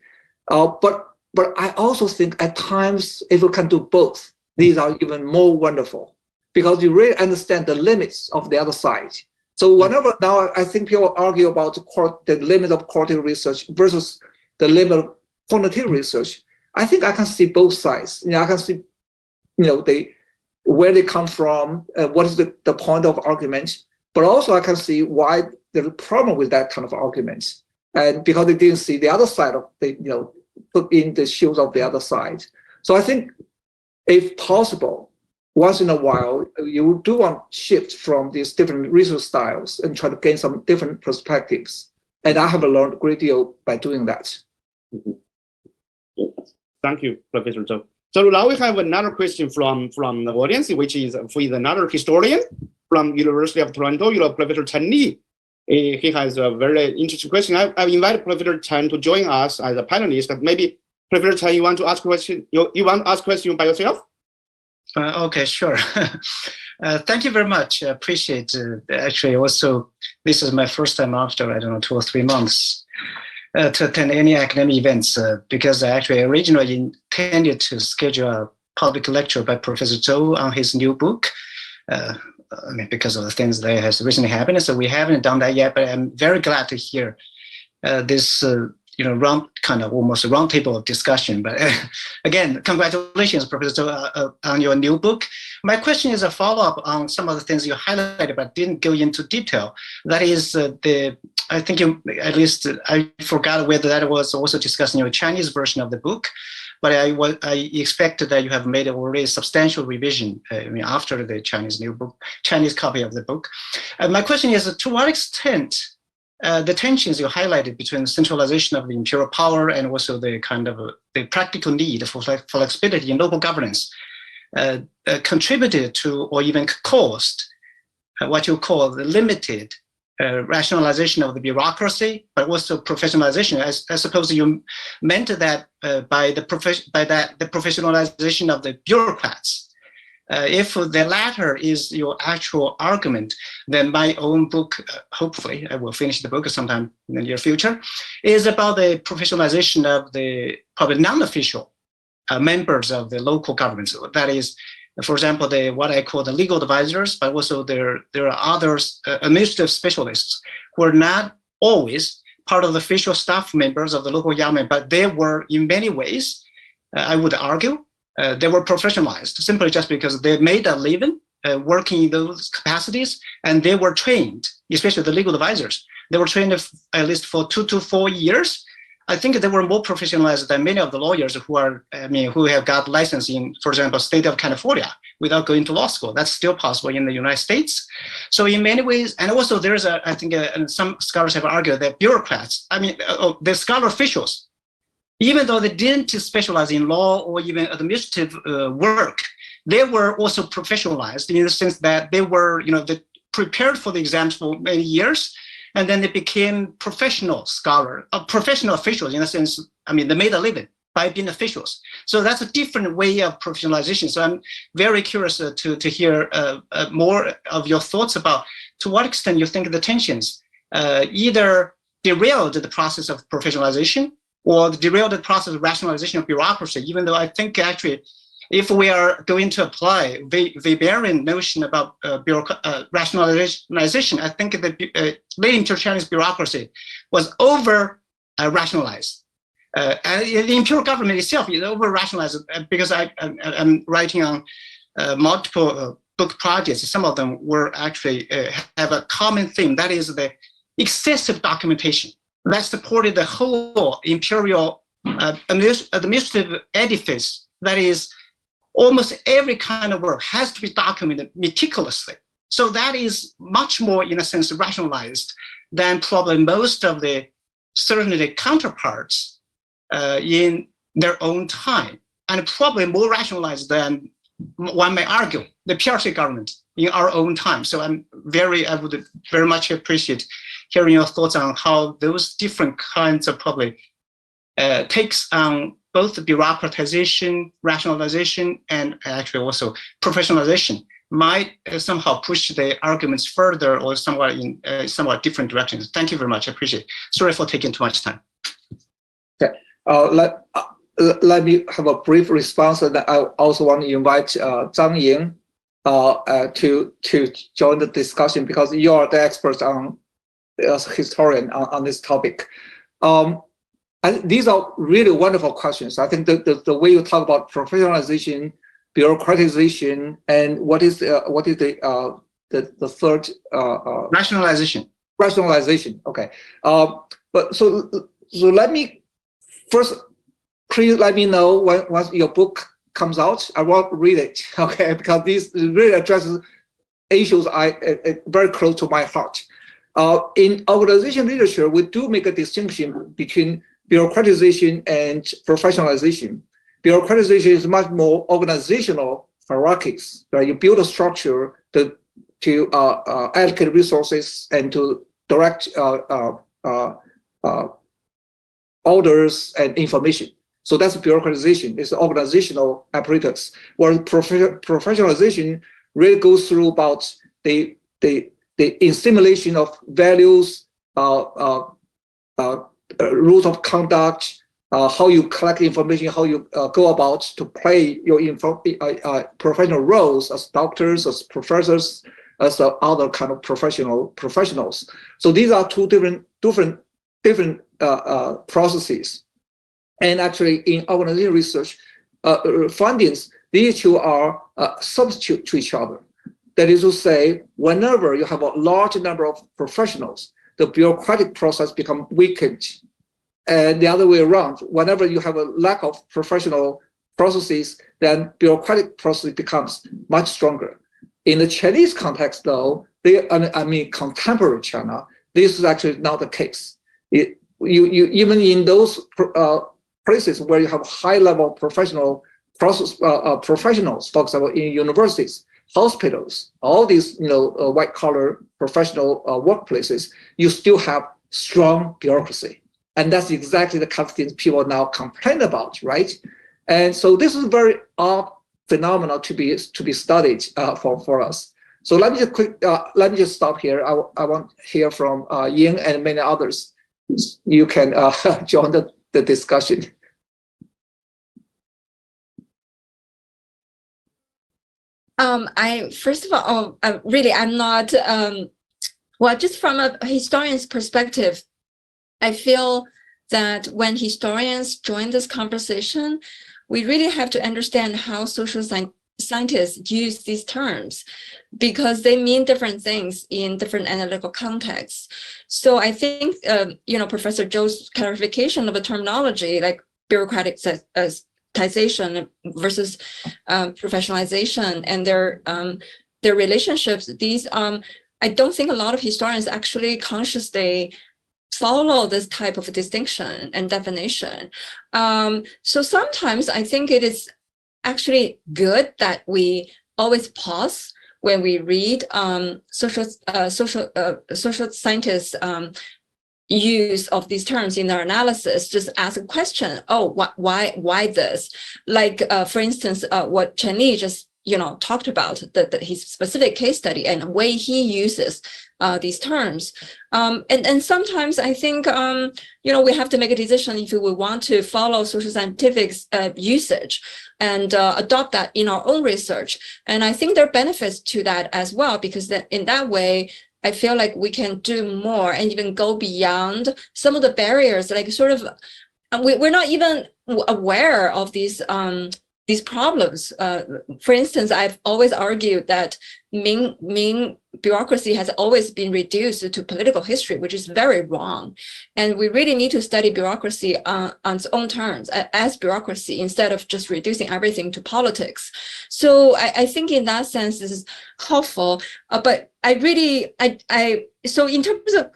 But I also think at times, if you can do both, these are even more wonderful, because you really understand the limits of the other side. So whenever now I think people argue about the limit of qualitative research versus the limit of quantitative research, I think I can see both sides. I can see, where they come from, what is the point of argument, but also I can see why there's a problem with that kind of argument. And because they didn't see the other side of the, put in the shoes of the other side. So I think if possible, once in a while, you do want to shift from these different research styles and try to gain some different perspectives. And I have learned a great deal by doing that. Thank you, Professor Zhou. So now we have another question from the audience, which is with another historian from University of Toronto, Professor Chen Li. He has a very interesting question. I've invited Professor Chen to join us as a panelist. Maybe Professor Chen, you want to ask a question? You want to ask a question by yourself? Okay, sure. Thank you very much. I appreciate it. Actually, also, this is my first time after, 2 or 3 months to attend any academic events because I actually originally intended to schedule a public lecture by Professor Zhou on his new book. Because of the things that has recently happened. So we haven't done that yet, but I'm very glad to hear this, round kind of almost a roundtable discussion. But again, congratulations, Professor Zhou, on your new book. My question is a follow-up on some of the things you highlighted, but didn't go into detail. That is I think I forgot whether that was also discussed in your Chinese version of the book. But I expected that you have made already a substantial revision after the Chinese copy of the book. My question is, to what extent the tensions you highlighted between centralization of the imperial power and also the kind of the practical need for flexibility in local governance contributed to or even caused what you call the limited rationalization of the bureaucracy, but also professionalization. I suppose you meant that by the professionalization of the bureaucrats. If the latter is your actual argument, then my own book, hopefully I will finish the book sometime in the near future, is about the professionalization of the probably non-official members of the local governments. That is, for example, what I call the legal advisors, but also there are others, administrative specialists, who are not always part of the official staff members of the local yamen, but they were in many ways, I would argue, they were professionalized simply just because they made a living working in those capacities, and they were trained, especially the legal advisors. They were trained at least for 2 to 4 years. I think they were more professionalized than many of the lawyers who have got license in, for example, state of California without going to law school. That's still possible in the United States. So in many ways, and also there's I think some scholars have argued that bureaucrats, the scholar officials, even though they didn't specialize in law or even administrative work, they were also professionalized in the sense that they were, they prepared for the exams for many years. And then they became professional officials in a sense. They made a living by being officials. So that's a different way of professionalization. So I'm very curious to hear more of your thoughts about to what extent you think the tensions either derailed the process of professionalization or derailed the process of rationalization of bureaucracy, even though I think actually if we are going to apply Weberian notion about rationalization, I think the late inter-Chinese bureaucracy was over-rationalized. And the imperial government itself is over-rationalized because I'm writing on multiple book projects. Some of them were actually have a common theme, that is the excessive documentation that supported the whole imperial administrative edifice. That is, almost every kind of work has to be documented meticulously. So that is much more, in a sense, rationalized than probably most of the certainly counterparts in their own time, and probably more rationalized than one may argue the PRC government in our own time. So I would very much appreciate hearing your thoughts on how those different kinds of probably takes on both the bureaucratization, rationalization, and actually also professionalization might somehow push the arguments further or somewhat in somewhat different directions. Thank you very much. I appreciate it. Sorry for taking too much time. Okay. Let me have a brief response, and I also want to invite Zhang Ying to join the discussion because you are the expert as a historian on this topic. These are really wonderful questions. I think the way you talk about professionalization bureaucratization, and what is the third Rationalization. Rationalization. Okay. But so let me first, please let me know once your book comes out. I won't read it. Okay, because this really addresses issues very close to my heart. In organization literature, we do make a distinction between bureaucratization and professionalization. Bureaucratization is much more organizational hierarchies, right? You build a structure to allocate resources and to direct orders and information. So that's bureaucratization. It's organizational apparatus. Whereas professionalization really goes through about the assimilation of values, rules of conduct, how you collect information, how you go about to play your professional roles as doctors, as professors, as other kind of professionals. So these are two different processes. And actually, in organizational research findings, these two are substitute to each other. That is to say, whenever you have a large number of professionals, the bureaucratic process becomes weakened. And the other way around, whenever you have a lack of professional processes, then bureaucratic process becomes much stronger. In the Chinese context, though, contemporary China, this is actually not the case. Even in those places where you have high level professionals, for example, in universities, hospitals, all these white collar professional workplaces, you still have strong bureaucracy, and that's exactly the kind of things people now complain about, right? And so this is a very odd phenomenon to be studied for us. So let me just stop here. I want to hear from Ying and many others. You can join the discussion. First of all, really, I'm not, well, just from a historian's perspective, I feel that when historians join this conversation, we really have to understand how social scientists use these terms, because they mean different things in different analytical contexts. So I think, Professor Zhou's clarification of a terminology like bureaucratization versus professionalization and their relationships, these I don't think a lot of historians actually consciously follow this type of distinction and definition. So sometimes I think it is actually good that we always pause when we read social scientists' use of these terms in their analysis. Just ask a question: oh, why this? Like, for instance, what Chen Li just talked about, his specific case study and the way he uses these terms. And sometimes I think we have to make a decision if we want to follow social scientific usage and adopt that in our own research. And I think there are benefits to that as well, because in that way, I feel like we can do more and even go beyond some of the barriers, like sort of, we're not even aware of these problems. For instance, I've always argued that Ming bureaucracy has always been reduced to political history, which is very wrong. And we really need to study bureaucracy on its own terms as bureaucracy, instead of just reducing everything to politics. So I think in that sense, this is helpful. But so in terms of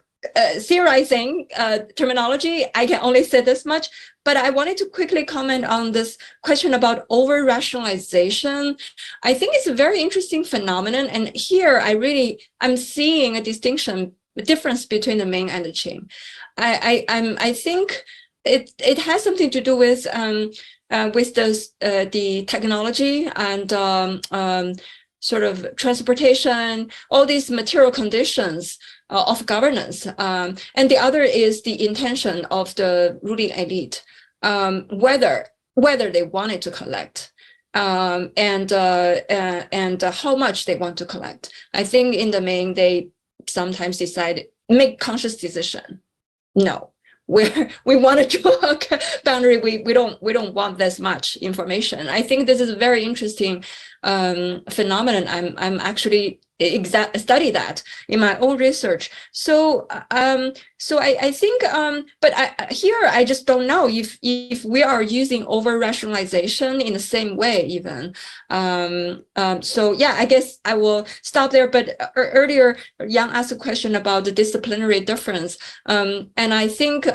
theorizing terminology, I can only say this much. But I wanted to quickly comment on this question about over-rationalization. I think it's a very interesting phenomenon. And here I'm seeing a difference between the Ming and the Qing. I think it has something to do with the technology and sort of transportation, all these material conditions of governance. And the other is the intention of the ruling elite. Whether they wanted to collect and how much they want to collect. I think in the main, they sometimes make conscious decision. No, where we want to draw a boundary, we don't want this much information. I think this is a very interesting phenomenon. I'm actually study that in my own research. So I think, but here I just don't know if we are using over rationalization in the same way even. So yeah, I guess I will stop there. But earlier, Yang asked a question about the disciplinary difference, and I think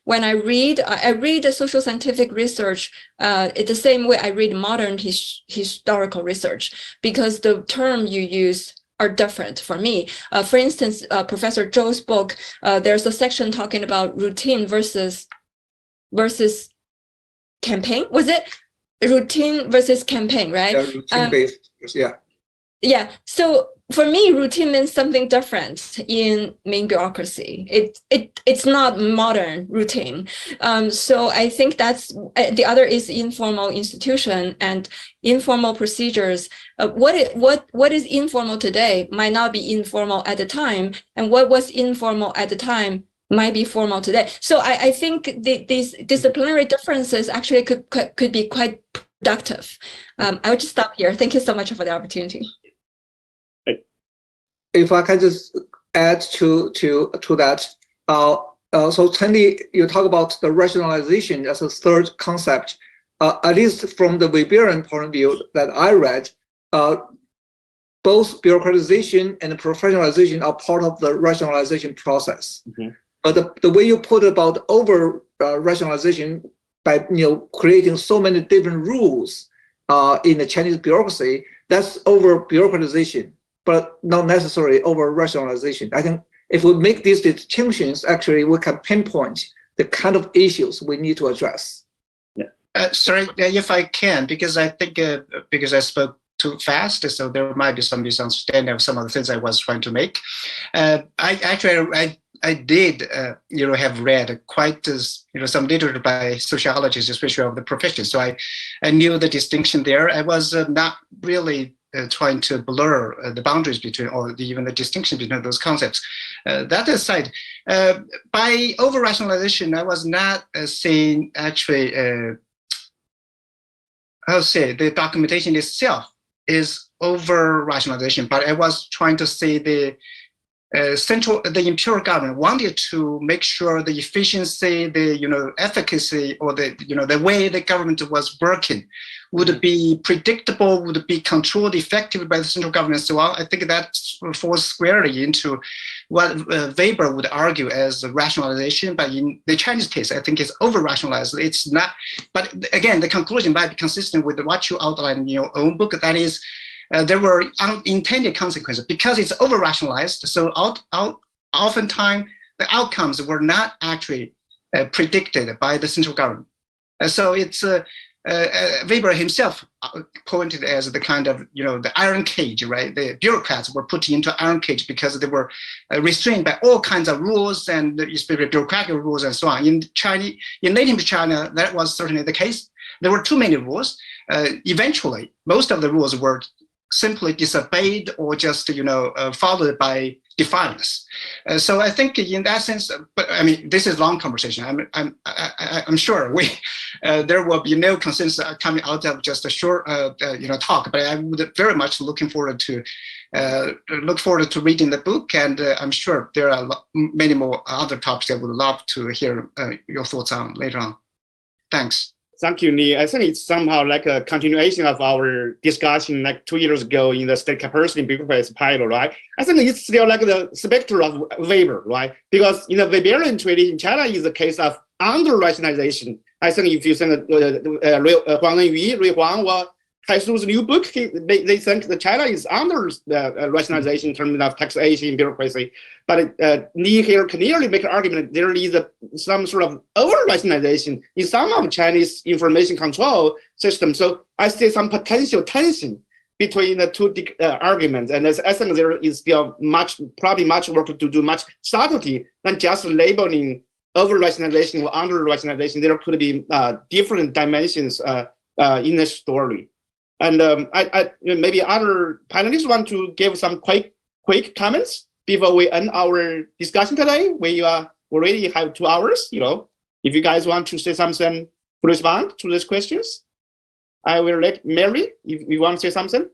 when I read the social scientific research the same way I read modern historical research, because the term you use are different for me. For instance, Professor Zhou's book, there's a section talking about routine versus campaign. Was it routine versus campaign, right? Yeah, routine-based, yeah. Yeah, so for me, routine means something different in Ming bureaucracy. It's not modern routine. So I think that's the other is informal institution and informal procedures. What is informal today might not be informal at the time, and what was informal at the time might be formal today. So I think these disciplinary differences actually could be quite productive. I would just stop here. Thank you so much for the opportunity. If I can just add to that, so Tony, you talk about the rationalization as a third concept. At least from the Weberian point of view that I read, both bureaucratization and professionalization are part of the rationalization process. Mm-hmm. But the way you put about over rationalization by creating so many different rules in the Chinese bureaucracy, that's over bureaucratization, but not necessarily over rationalization. I think if we make these distinctions, actually we can pinpoint the kind of issues we need to address. Sorry, if I can, because I think because I spoke too fast, so there might be some misunderstanding of some of the things I was trying to make. I did have read quite some literature by sociologists, especially of the profession. So I knew the distinction there. I was not really trying to blur the boundaries between, or even the distinction between those concepts. That aside, by over rationalization, I was not saying actually. I'll say the documentation itself is over rationalization, but I was trying to say the imperial government wanted to make sure the efficiency, the efficacy, or the way the government was working would be predictable, would be controlled effectively by the central government and so on. I think that falls squarely into what Weber would argue as rationalization, but in the Chinese case, I think it's over-rationalized. It's not, but again, the conclusion might be consistent with what you outlined in your own book, that is, there were unintended consequences because it's over-rationalized. So oftentimes the outcomes were not actually predicted by the central government. So it's Weber himself pointed as the kind of the iron cage, right? The bureaucrats were put into iron cage because they were restrained by all kinds of rules and especially bureaucratic rules and so on. In native China, that was certainly the case. There were too many rules. Eventually, most of the rules were simply disobeyed or just followed by defiance. So I think in that sense, but I mean, this is a long conversation. I'm sure there will be no consensus coming out of just a short talk. But I would very much look forward to reading the book, and I'm sure there are many more other topics I would love to hear your thoughts on later on. Thanks. Thank you, Ni. I think it's somehow like a continuation of our discussion like 2 years ago in the state capacity bureaucracy pilot, right? I think it's still like the spectrum of Weber, right? Because in the Weberian tradition, China is a case of under-rationalization. I think if you think Rui Huang or Taisu's new book, they think that China is under rationalization in terms of taxation, bureaucracy. But Ni here clearly make an argument there is some sort of over-rationalization in some of Chinese information control system. So I see some potential tension between the two arguments. And I think there is still probably much work to do, much subtlety than just labeling over-rationalization or under-rationalization. There could be different dimensions in the story. And I maybe other panelists want to give some quick comments before we end our discussion today. We we already have 2 hours. If you guys want to say something to respond to these questions, I will let Mary, if you want to say something.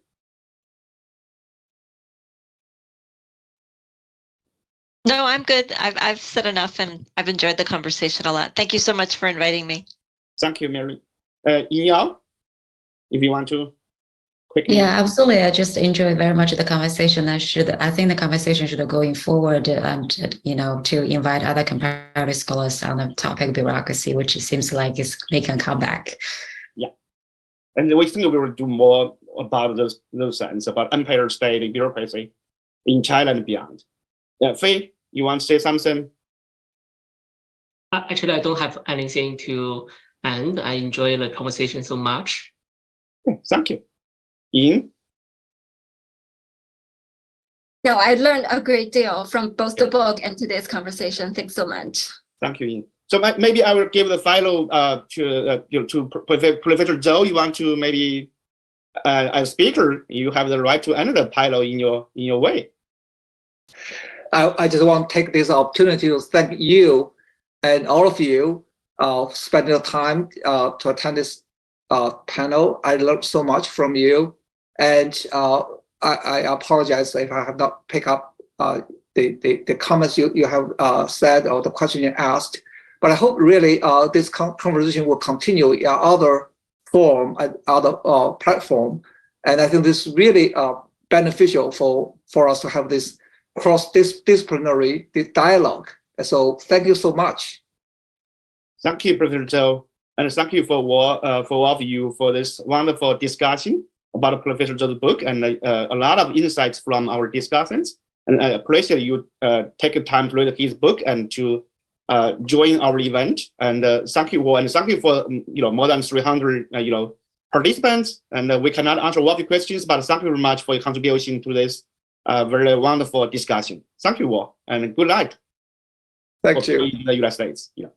No, I'm good. I've said enough, and I've enjoyed the conversation a lot. Thank you so much for inviting me. Thank you, Mary. Yingyao, if you want to quickly. Yeah, absolutely. I just enjoyed very much the conversation. I think the conversation should going forward, and to invite other comparative scholars on the topic bureaucracy, which it seems like is making a comeback. Yeah, and we think we will do more about those things about empire state bureaucracy in China and beyond. Fei, you want to say something? Actually, I don't have anything to end. I enjoy the conversation so much. Thank you. Ying? No, I learned a great deal from both the book and today's conversation. Thanks so much. Thank you, Ying. So maybe I will give the final to Professor Zhou. You want to maybe, as speaker, you have the right to end the panel in your way. I just want to take this opportunity to thank you and all of you spending the time to attend this panel. I learned so much from you, and I apologize if I have not picked up the comments you have said or the question you asked. But I hope really this conversation will continue in other form and other platform, and I think this is really beneficial for us to have this cross-disciplinary dialogue. So thank you so much. Thank you, Professor Zhou, and thank you for all of you for this wonderful discussion about Professor Zhou's book and a lot of insights from our discussants. And I appreciate you take the time to read his book and to join our event. And thank you all, and thank you for more than 300 participants. And we cannot answer all of your questions, but thank you very much for your contribution to this very wonderful discussion. Thank you all, and good night. Thank you. In the United States. Yeah.